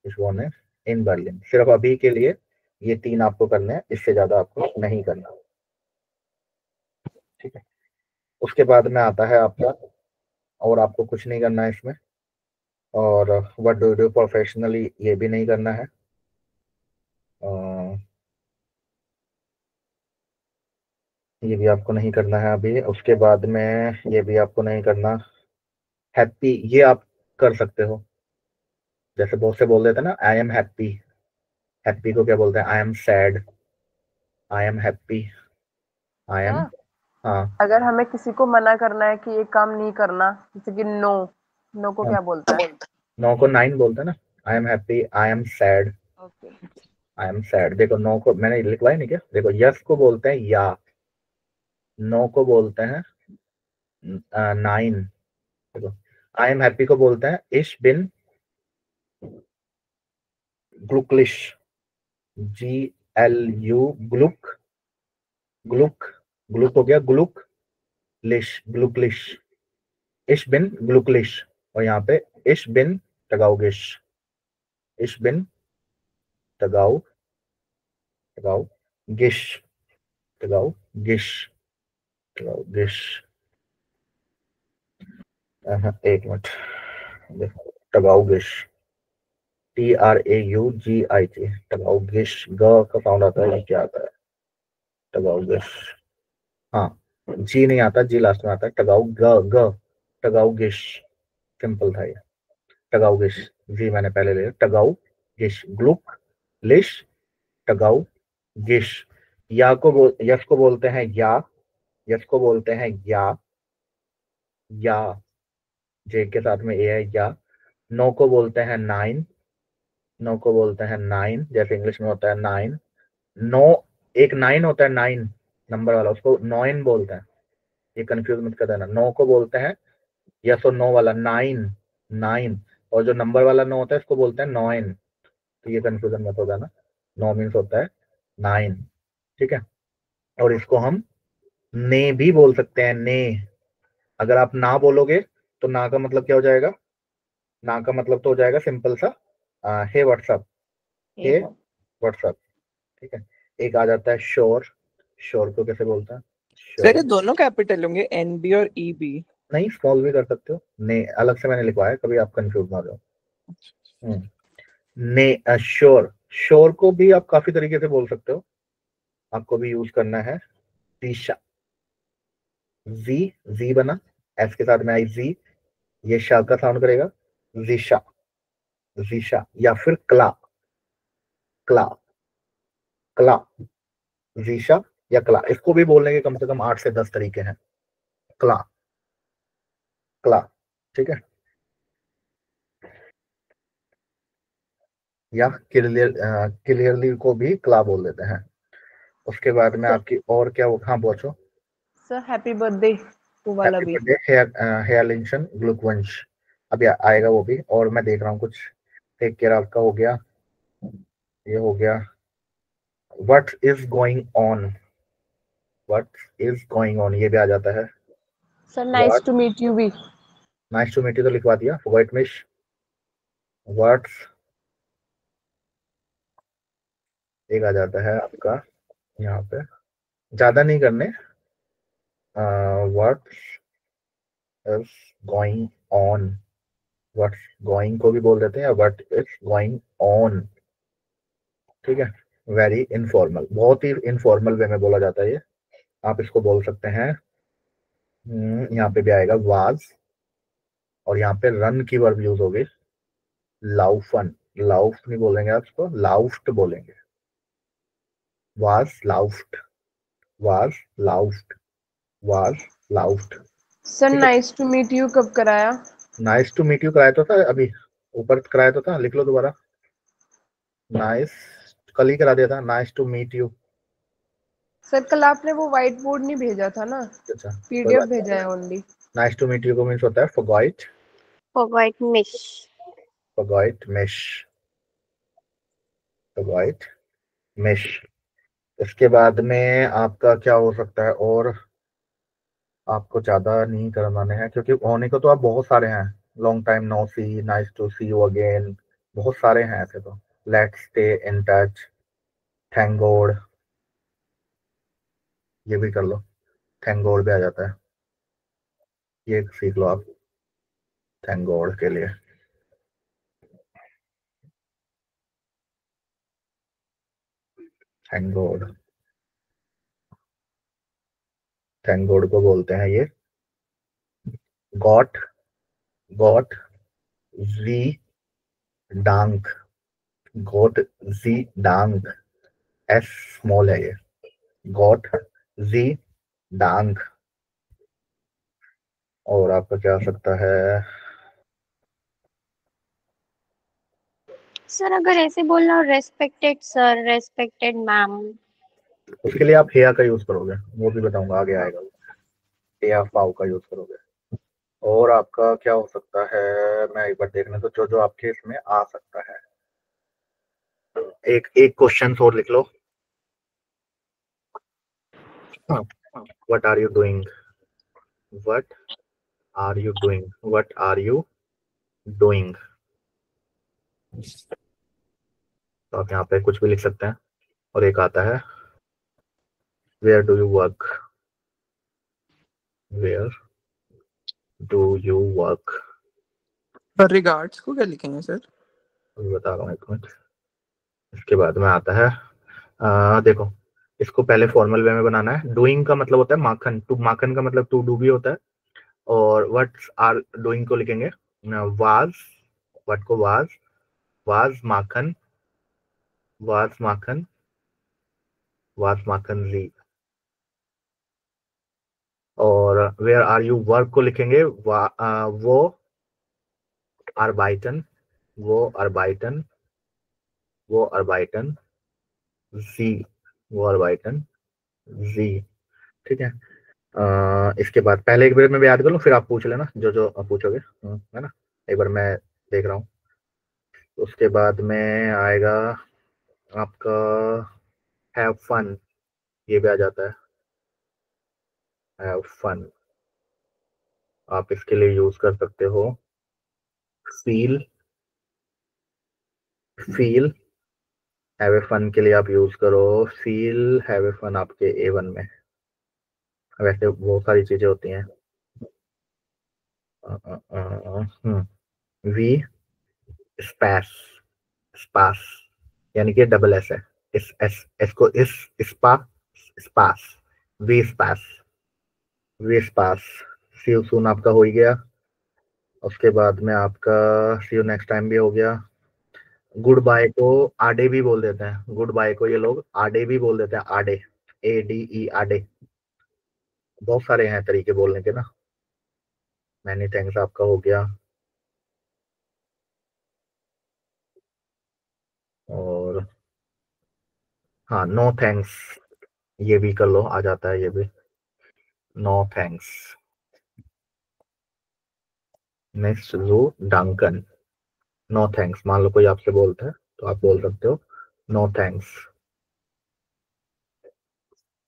इश वोने इन बर्लिन। सिर्फ अभी के लिए ये तीन आपको करने हैं, इससे ज्यादा आपको नहीं करना, ठीक है। उसके बाद में आता है आपका, और आपको कुछ नहीं करना है इसमें। और what do you do professionally, ये भी नहीं करना है। ये भी आपको नहीं करना है अभी। उसके बाद में ये भी आपको नहीं करना। हैप्पी, ये आप कर सकते हो, जैसे बहुत से बोल देते हैं ना, आई एम हैप्पी। हैप्पी को क्या बोलते हैं, I am sad, I am happy, I am, हाँ, हाँ। अगर हमें किसी को मना करना है कि ये काम नहीं करना, जैसे कि नो, नो को क्या बोलता है? नो को नाइन बोलते हैं ना। I am happy, I am sad, okay, I am sad. देखो नो को मैंने लिखवाया नहीं क्या, देखो यस को बोलते हैं या, नो को बोलते हैं नाइन। देखो आई एम हैप्पी को बोलते हैं इश बिन ग्लुकलिश, जी एल यू, ग्लुक, ग्लुक, ग्लुक हो गया ग्लुक लिश, ग्लुकलिश, इश बिन ग्लुकलिश। और यहाँ पे इश बिन टगाउगिश, इश बिन टगाउ, टगाउ गिश, टगाउ गिश, टगाउ गिश। एक मिनट, देखो टगाउ गिश, TRAUGIT, टगाउ गिश, ग का साउंड आता है, ये क्या आता है, टगाउ गिश। हाँ, जी नहीं आता, जी लास्ट में आता है। टगाउ ग, ग, टगाउ गिश, सिंपल था ये। टगाउ गिश, जी मैंने पहले ले, टगाउ गिश, ग्लुक लिश, टगाउ गिश। यस को बोलते हैं या, यस को बोलते हैं या, जे के साथ में ए है या। नो को बोलते हैं नाइन, नो को बोलते हैं नाइन, जैसे इंग्लिश में होता है नाइन। नो, एक नाइन होता है, नाइन नंबर वाला, उसको नॉइन बोलते हैं, ये कंफ्यूज मत कर देना। नो को बोलते हैं यस और नो वाला नाइन, नाइन। और जो नंबर वाला नो होता है इसको बोलते हैं नॉइन, तो ये कंफ्यूजन मत हो जाना। नो मीन्स होता है नाइन, ठीक है। और इसको हम ने भी बोल सकते हैं, ने। अगर आप ना बोलोगे तो ना का मतलब क्या हो जाएगा, ना का मतलब तो हो जाएगा सिंपल सा हे व्हाट्सअप, हे व्हाट्सअप, ठीक है। एक आ जाता है श्योर, श्योर को कैसे बोलते हैं, सर ये श्योर। दोनों कैपिटल होंगे, NB और EB? नहीं, स्मॉल भी कर सकते हो, ने अलग से मैंने लिखवाया, कभी आप कंफ्यूज ना हो जाओ। ने श्योर, श्योर को भी आप काफी तरीके से बोल सकते हो, आपको भी यूज करना है दिशा, जी, जी बना, एस के साथ में आई जी, ये शाह का साउंड करेगा, जिशा, जिशा। या फिर क्ला, क्ला, क्ला, जीशा या क्ला, इसको भी बोलने के कम से कम 8 से 10 तरीके हैं। क्ला, क्ला, ठीक है, या क्लियरली को भी क्ला बोल देते हैं। उसके बाद में आपकी और क्या, हाँ पूछो। सर हैप्पी बर्थडे वो वाला हैप्पी भी। बर्थडे हेयरलिंशन ग्लूकवंश, अभी आएगा वो भी। और मैं देख रहा हूँ कुछ, टेक केयर आपका हो गया, ये हो गया। What is going on, what is going on ये भी आ जाता है। Sir nice what, to meet you भी। नाइस टू मीट यू तो लिखवा दिया। व्हाट मिश, व्हाट, एक आ जाता है आपका यहाँ पे, ज्यादा नहीं करने। What is going on, what's going को भी बोल देते हैं, व्हाट इज गोइंग ऑन, ठीक है। वेरी इनफॉर्मल, बहुत ही इनफॉर्मल वे में बोला जाता है ये। आप इसको बोल सकते हैं, यहाँ पे भी आएगा वाज, और यहाँ पे रन की वर्ब यूज होगी, लाउफन, लाउफ नहीं बोलेंगे आप इसको, लाउफ्ट बोलेंगे। वाज लाउफ्ट, वाज लाउफ्ट, वाज लाउफ्ट, सर ठीक है। नाइस टू मीट यू कब कराया? नाइस टू मीट यू कराया तो था अभी, ऊपर कराया तो था, लिख लो दोबारा। नाइस, कल ही करा दिया था, nice to meet you. Sir कल आपने वो व्हाइट बोर्ड नहीं भेजा था ना, अच्छा कोई पीडीएफ बात भेजा है only. Nice to meet you को मीन्स होता है फॉरगॉट, Forgot miss. फॉरगॉट मिश, फॉरगॉट मिश। इसके बाद में आपका क्या हो सकता है, और आपको ज्यादा नहीं करवाने हैं क्योंकि होने को तो आप बहुत सारे हैं। Long time no see, nice to see you again, बहुत सारे हैं ऐसे तो। Let's stay in touch, thank God, ये भी कर लो, थैंक गॉड भी आ जाता है, ये सीख लो आप थैंक गॉड के लिए। थैंक गॉड, थैंक गॉड को बोलते हैं ये गॉट, गॉट जी डांक, गॉट जी डांक, एस स्मॉल है ये, गॉट जी डांक। और आपका क्या हो सकता है, सर अगर ऐसे बोलना हो, रेस्पेक्टेड सर, रेस्पेक्टेड मैम। उसके लिए आप हेया का यूज करोगे, वो भी बताऊंगा आगे आएगा, हेया फाउ का यूज करोगे। और आपका क्या हो सकता है, मैं एक बार देखने तो जो जो आपके इसमें आ सकता है। एक एक क्वेश्चन और लिख लो, what are you doing, what are you doing, what are you doing. तो आप यहाँ पे कुछ भी लिख सकते हैं। और एक आता है where do you work, where do you work, पर रिगार्ड्स को क्या लिखेंगे सर? बता रहा हूँ एक मिनट। इसके बाद में आता है देखो, इसको पहले फॉर्मल वे में बनाना है। डूइंग का मतलब होता है माखन, टू, माखन का मतलब टू डू भी होता है। और व्हाट आर डूइंग को लिखेंगे वाज, व्हाट को वाज, वाज माखन, वाज माखन, वाज माखन जी। और वेयर आर यू वर्क को लिखेंगे वो अर्बाइटन, वो अर्बाइटन, वो अर्बाइटन जी, वो अर्बाइटन जी, ठीक है। इसके बाद पहले एक बार मैं याद कर लूँ, फिर आप पूछ लेना जो जो आप पूछोगे, है ना। एक बार मैं देख रहा हूँ। उसके बाद में आएगा आपका हैव फन, ये भी आ जाता है हैव फन। आप इसके लिए यूज कर सकते हो feel, feel have a fun के लिए आप यूज करो फील हैव ए फन आपके A1 में। वैसे बहुत सारी चीजें होती हैं। वी स्पैस, स्पास, यानी कि डबल एस है, इस एस एस को इस स्पा, स्पास, वी स्पास, वी स्पास। सी यू सून आपका हो ही गया। उसके बाद में आपका सी यू नेक्स्ट टाइम भी हो गया। गुड बाय को आडे भी बोल देते हैं, गुड बाय को ये लोग आडे भी बोल देते हैं, आडे, ADE, आडे। बहुत सारे हैं तरीके बोलने के ना। मैनी थैंक्स आपका हो गया, और हाँ नो थैंक्स ये भी कर लो, आ जाता है ये भी, नो थैंक्स। नेक्स्ट रो डंकन, नो थैंक्स, मान लो कोई आपसे बोलता है तो आप बोल सकते हो नो थैंक्स।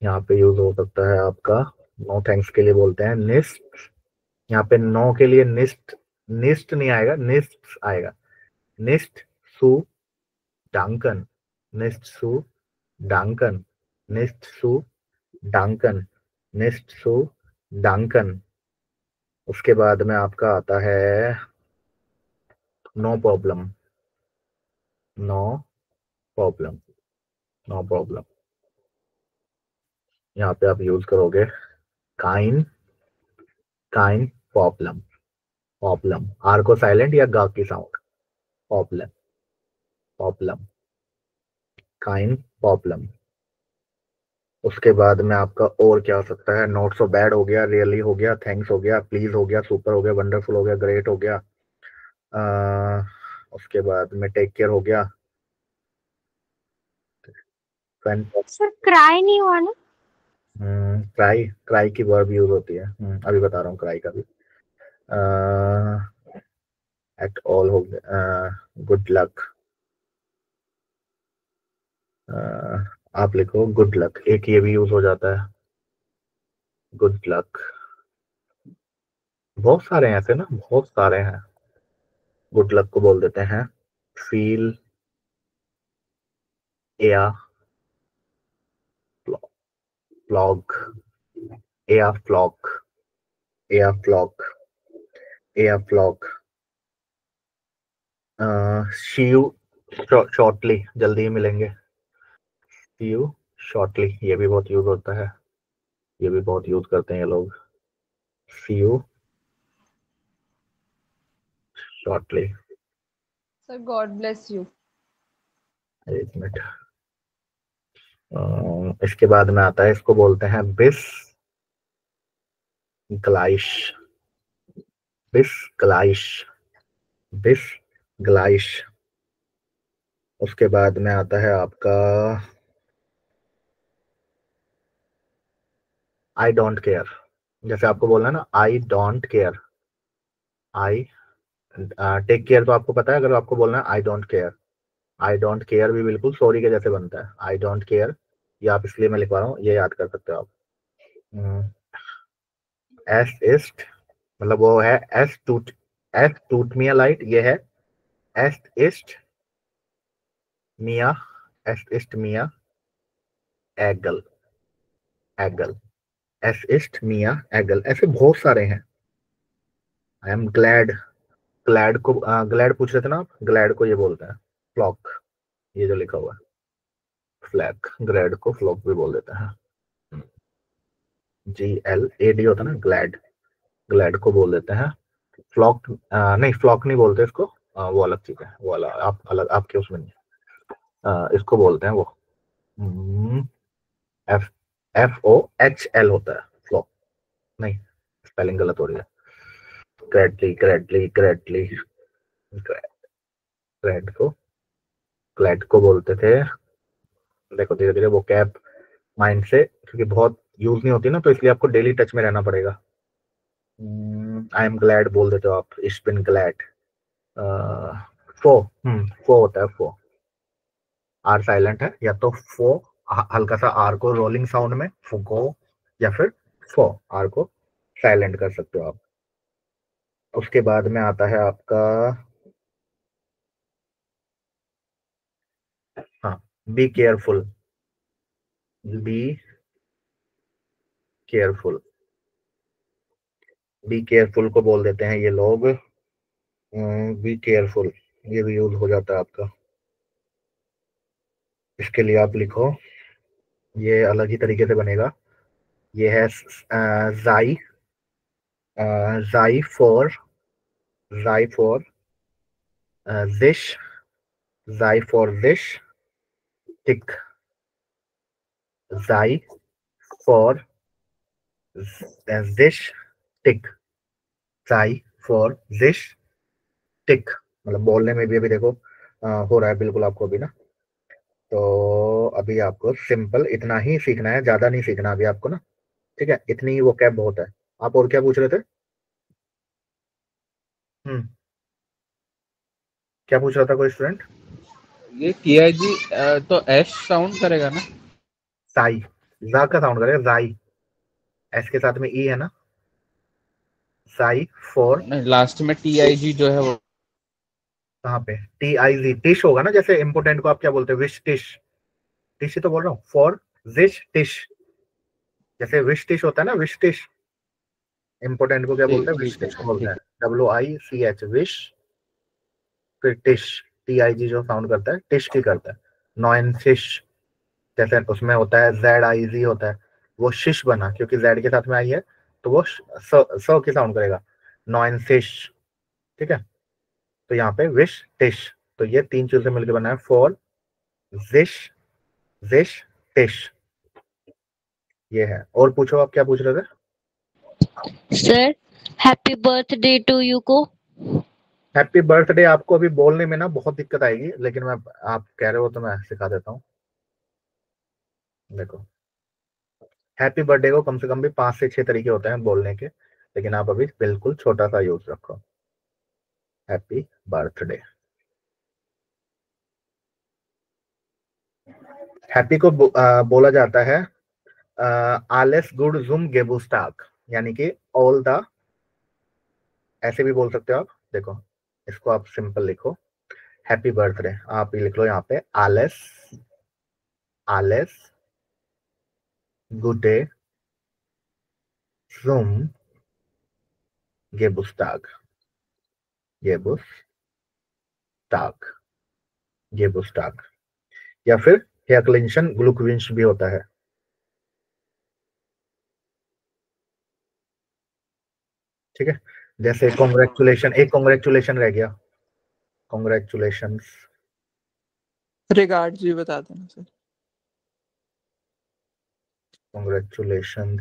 यहाँ पे यूज हो सकता है आपका, नो थैंक्स के लिए बोलते हैं निस्ट। यहाँ पे नो के लिए निस्ट, निस्ट नहीं आएगा, निस्ट आएगा, निस्ट सु डंकन, निस्ट सु डंकन, निस्ट सु डंकन, निस्ट सु डंकन। उसके बाद में आपका आता है no problem, no problem, no problem. यहाँ पे आप यूज करोगे काइंड, काइंड प्रॉब्लम, प्रॉब्लम, आर को साइलेंट या गा की साउंड, प्रॉब्लम, प्रॉब्लम, काइंड प्रॉब्लम। उसके बाद में आपका और क्या हो सकता है, नॉट सो बैड हो गया, रियली हो गया, थैंक्स हो गया, प्लीज हो गया, सुपर हो गया, वंडरफुल हो गया, ग्रेट हो गया। उसके बाद में टेक केयर हो गया, सर क्राई नहीं हुआ ना? क्राई, क्राई की वर्ब यूज होती है, अभी बता रहा हूँ क्राई का भी। एट ऑल हो गया, गुड लक, आप लिखो गुड लक, एक ये भी यूज हो जाता है, गुड लक। बहुत सारे हैं ऐसे ना, बहुत सारे हैं। गुड लक को बोल देते हैं फील एया फ्लॉग, एया फ्लॉग, एया फ्लॉग, एया फ्लॉग। सी यू शॉर्टली, जल्दी ही मिलेंगे, सी यू शॉर्टली, ये भी बहुत यूज होता है, ये भी बहुत यूज करते हैं ये लोग, see you shortly. Sir God bless you. एक मिनट, इसके बाद में आता है, इसको बोलते हैं बिस ग्लाइश, बिस ग्लाइश, बिस ग्लाइश। उसके बाद में आता है आपका आई डोंट केयर, जैसे आपको बोलना है ना I don't care, I take care तो आपको पता है, अगर आपको बोलना है I don't care, I don't care भी बिल्कुल सॉरी के जैसे बनता है, आई डोंट केयर, ये आप इसलिए मैं लिखवा रहा हूँ, ये याद कर सकते हो आप। एस इस्ट, मतलब वो है एस टूट मिया लाइट, ये है एस इस्ट मिया, एस इस्ट मिया एगल, एगल, एस इस्ट मिया एगल, ऐसे बहुत सारे हैं। आई एम ग्लैड, ग्लैड को ग्लैड पूछ रहे थे ना आप, ग्लैड को ये बोलते हैं फ्लॉक, ये जो लिखा हुआ है फ्लैग, ग्लैड को फ्लॉक भी बोल देते हैं, GLAD होता है ना ग्लैड, ग्लैड को बोल देते हैं फ्लॉक, नहीं फ्लॉक नहीं बोलते इसको, वो अलग चीज है, वो अलग, आप अलग आपके उसमें नहीं इसको बोलते हैं वो एफ FOHL होता है फ्लॉक, नहीं स्पेलिंग गलत हो रही है, ग्रेडली, ग्रेडली, ग्रेडली, ग्रेड को, ग्लैड को बोलते थे। देखो धीरे धीरे वो कैप माइंड से, क्योंकि बहुत यूज नहीं होती ना, तो इसलिए आपको डेली टच में रहना पड़ेगा। आई एम ग्लैड बोल देते हो आप, इट्स बिन ग्लैड। फो, फो होता है फो, आर साइलेंट है, या तो फो, हल्का सा आर को रोलिंग साउंड में फुगो, या फिर फो, आर को साइलेंट कर सकते हो आप। उसके बाद में आता है आपका, हाँ be careful, be careful, be careful को बोल देते हैं ये लोग बी केयरफुल, ये भी यूज हो जाता है आपका। इसके लिए आप लिखो, ये अलग ही तरीके से बनेगा, ये है जाई, जाई फॉर, जाई for जिश, Xi for this tick. Xi for this tick. Xi for this tick. मतलब बोलने में भी अभी देखो हो रहा है बिल्कुल आपको अभी ना। तो अभी आपको सिंपल इतना ही सीखना है, ज्यादा नहीं सीखना अभी आपको ना, ठीक है। इतनी ही वो कैब बहुत है। आप और क्या पूछ रहे थे? क्या पूछ रहा था कोई स्टूडेंट? ये TIG तो एस साउंड करेगा ना? साई, जा का साउंड करेगा, जाई। एस के साथ में ई है ना, साई फॉर। लास्ट में TIG जो है वो कहाँ पे? TIZ, टिश होगा ना, जैसे इम्पोर्टेंट को आप क्या बोलते हैं? विश टिश। टिश ही तो बोल रहा हूँ। फॉर जिश टिश, जैसे विश टिश होता है ना, विश टिश। इम्पोर्टेंट को क्या बोलते हैं? विश ठीक है, टिश बोलते ठीक हैं। WICH, विश, फिर टिश। TIG जो साउंड करता है टिश की करता है। नॉइन फिश, जैसे उसमें होता है ZIZ होता है, वो शिश बना क्योंकि जेड के साथ में आई है, तो वो स की साउंड करेगा, नॉइन फिश, ठीक है। तो यहाँ पे विश टिश, तो ये तीन चीजें मिलकर बना है फॉर जिश जिश टिश, ये है। और पूछो, आप क्या पूछ रहे थे? Sir happy birthday to you को। हैप्पी बर्थडे आपको अभी बोलने में ना बहुत दिक्कत आएगी, लेकिन मैं, आप कह रहे हो तो मैं सिखा देता हूँ। देखो, हैप्पी बर्थडे को कम से कम भी 5 से 6 तरीके होते हैं बोलने के, लेकिन आप अभी बिल्कुल छोटा सा यूज रखो, हैप्पी बर्थडे। हैप्पी को बोला जाता है आलेस गुड जुम गेबुस्टाक, यानी कि ऑल द, ऐसे भी बोल सकते हो आप। देखो, इसको आप सिंपल लिखो, हैप्पी बर्थडे आप लिख लो यहाँ पे, आलेस आलेस गुडे जुम गेबुस्टाक, गेबुस्टाक, गेबुस्टाक। या फिर हेयरक्लिंशन ग्लुकविंश भी होता है, ठीक है। जैसे कॉन्ग्रेचुलेशन, एक कॉन्ग्रेचुलेशन रह गया, कॉन्ग्रेचुलेशन। रिगार्ड्स भी बता देना सर। कॉन्ग्रेचुलेशन,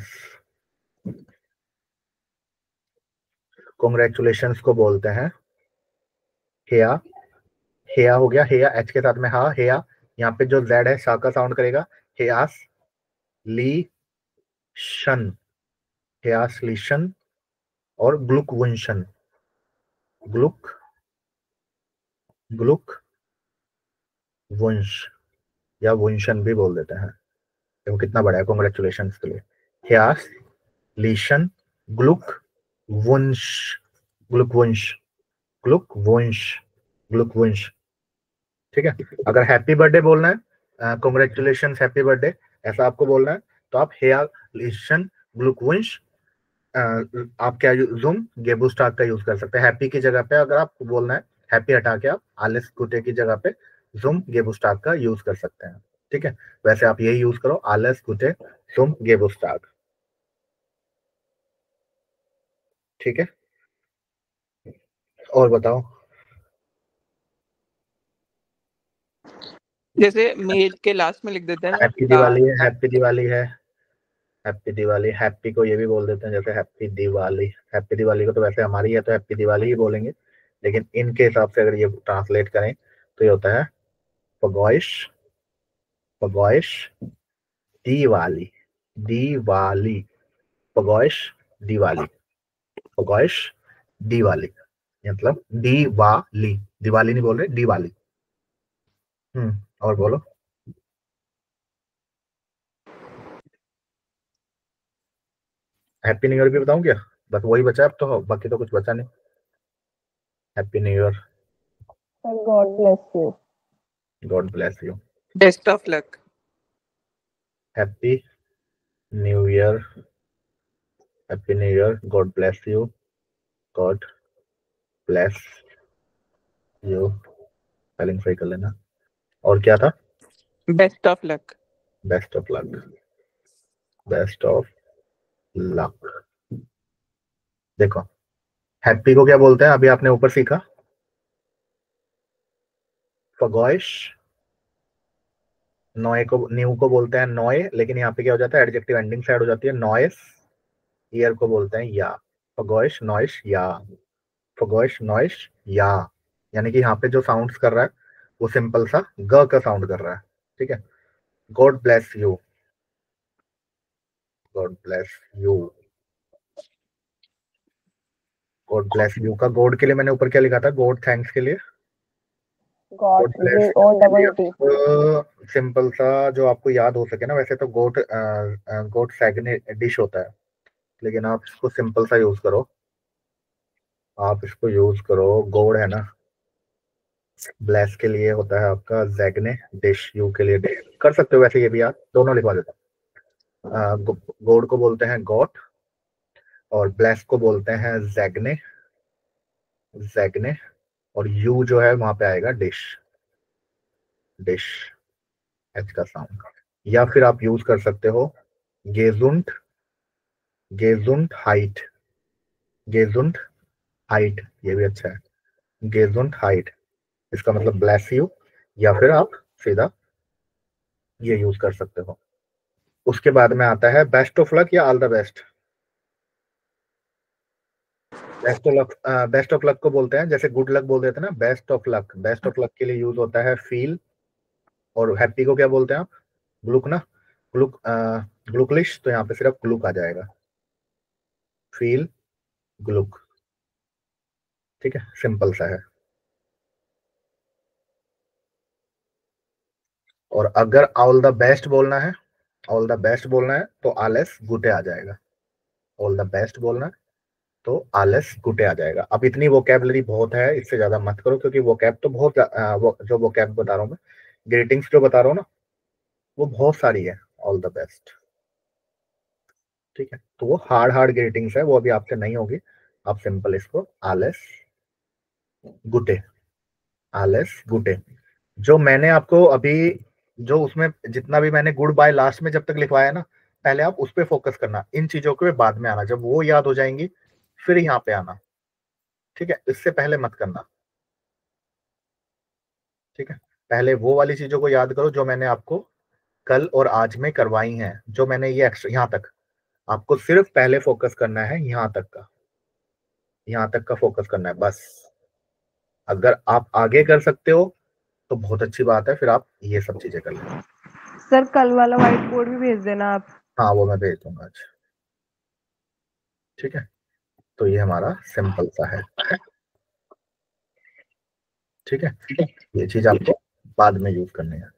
कॉन्ग्रेचुलेशन को बोलते हैं हेया, हेया हो गया, हेया एच के साथ में हा, हेया। यहाँ पे जो जेड है शा का साउंड करेगा, हेयास ली शन, हेयास लीशन। और ग्लुकवंशन, ग्लुक ग्लुक वंश या वंशन भी बोल देते हैं। देखो कितना बड़ा है कॉन्ग्रेचुलेशन के लिए, हेयास लीशन ग्लुक वंश, ग्लुक वंश, ग्लुक वंश, ग्लुक वंश, ठीक है। अगर हैप्पी बर्थडे बोलना है, कॉन्ग्रेचुलेशन हैप्पी बर्थडे, ऐसा आपको बोलना है, तो आप हेया लिशन ग्लुकवंश, आप क्या जूम गेबुस्टाक का यूज कर सकते हैं। हैप्पी की जगह पे अगर आपको बोलना है, हैप्पी हटा के आप आलिस गुटे की जगह पे जूम गेबुस्टाक का यूज कर सकते हैं, ठीक है। वैसे आप यही यूज करो, आलिस गुटे जूम गेबुस्टाक, ठीक है। और बताओ। जैसे मेल के लास्ट में लिख देते हैं ना, हैप्पी दिवाली है, हैप्पी दिवाली है, हैप्पी दिवाली। हैप्पी को ये भी बोल देते हैं, जैसे हैप्पी दिवाली, हैप्पी दिवाली को तो वैसे हमारी है तो हैप्पी दिवाली ही बोलेंगे, लेकिन इनके हिसाब से अगर ये ट्रांसलेट करें तो ये होता है पगॉइश, पगॉइश दिवाली, दिवाली, पगॉइश दिवाली, पगॉइश दिवाली, मतलब दिवाली, दिवाली नहीं बोल रहे, दिवाली। और बोलो। हैप्पी न्यू ईयर भी बताऊं क्या? बस वही बचा अब तो, बाकी तो कुछ बचा नहीं। Happy new year, God bless you, God bless you, best of luck, happy new year, happy new year, God bless you, God bless you, spelling सही कर लेना। और क्या था? Best of luck, best of luck, best of luck. देखो, happy को क्या बोलते हैं? अभी आपने ऊपर सीखा, फगॉइश, नॉय को न्यू को बोलते हैं नॉय, लेकिन यहाँ पे क्या हो जाता है, एडजेक्टिव एंडिंग साइड हो जाती है, नॉयस। ईयर को बोलते हैं या। फगॉइश नॉइश या, फगॉइश नॉइश या, यानी कि यहाँ पे जो साउंड्स कर रहा है वो सिंपल सा ग का साउंड कर रहा है, ठीक है। God bless you, God bless you, God bless you का गॉड के लिए मैंने ऊपर क्या लिखा था, गॉड थैंक्स के लिए गॉड गॉड ब्लेस सिंपल सा जो आपको याद हो सके ना। वैसे तो गॉड गॉड सैगने डिश होता है, लेकिन आप इसको सिंपल सा यूज करो, आप इसको यूज करो, गॉड है ना, ब्लेस के लिए होता है आपका जैगने, डिश यू के लिए डिश कर सकते हो, वैसे ये भी आप दोनों लिखवा देता हूँ। गॉड को बोलते हैं गॉड और ब्लेस को बोलते हैं जैगने, जैगने, और यू जो है वहां पे आएगा डिश, डिश एच का साउंड। या फिर आप यूज कर सकते हो गेजुंट, गेजुंट हाइट, गेजुंट हाइट, ये भी अच्छा है, गेजुंट हाइट, इसका मतलब ब्लेस यू, या फिर आप सीधा ये यूज कर सकते हो। उसके बाद में आता है बेस्ट ऑफ लक या all the best. Best of luck, best of luck को बोलते हैं, जैसे गुड लक बोल देते हैं ना, best of luck, best of luck के लिए यूज होता है फील। और हैप्पी को क्या बोलते हैं आप, ग्लुक ना, ग्लुक, ग्लुकलिश, तो यहाँ पे सिर्फ ग्लुक आ जाएगा, फील ग्लुक, ठीक है, सिंपल सा है। और अगर ऑल द बेस्ट बोलना है, ऑल द बेस्ट बोलना है तो आलेस गुटे आ जाएगा, ऑल द बेस्ट बोलना है तो आलेस गुटे आ जाएगा। अब इतनी वोकैबलरी बहुत है, इससे ज्यादा मत करो, क्योंकि वोकैब तो बहुत जो वोकैब बता रहा हूँ मैं, ग्रीटिंग्स जो बता रहा हूँ ना, वो बहुत सारी है, ऑल द बेस्ट, ठीक है। तो वो हार्ड हार्ड ग्रीटिंग्स है, वो अभी आपसे नहीं होगी, आप सिंपल इसको आलेस गुटे, आलेस गुटे। जो मैंने आपको अभी, जो उसमें जितना भी मैंने गुड बाय लास्ट में जब तक लिखवाया ना, पहले आप उस पर फोकस करना, इन चीजों के बाद में आना, जब वो याद हो जाएंगी फिर यहाँ पे आना, ठीक है, इससे पहले मत करना, ठीक है। पहले वो वाली चीजों को याद करो जो मैंने आपको कल और आज में करवाई हैं, जो मैंने ये एक्स्ट्रा, यहाँ तक आपको सिर्फ पहले फोकस करना है, यहाँ तक का, यहाँ तक का फोकस करना है बस। अगर आप आगे कर सकते हो तो बहुत अच्छी बात है, फिर आप ये सब चीजें कर लेना। सर कल वाला व्हाइट बोर्ड भी भेज देना आप। हाँ वो मैं भेज दूंगा आज, ठीक है। तो ये हमारा सिंपल सा है, ठीक है, ये चीज आपको बाद में यूज करनी है।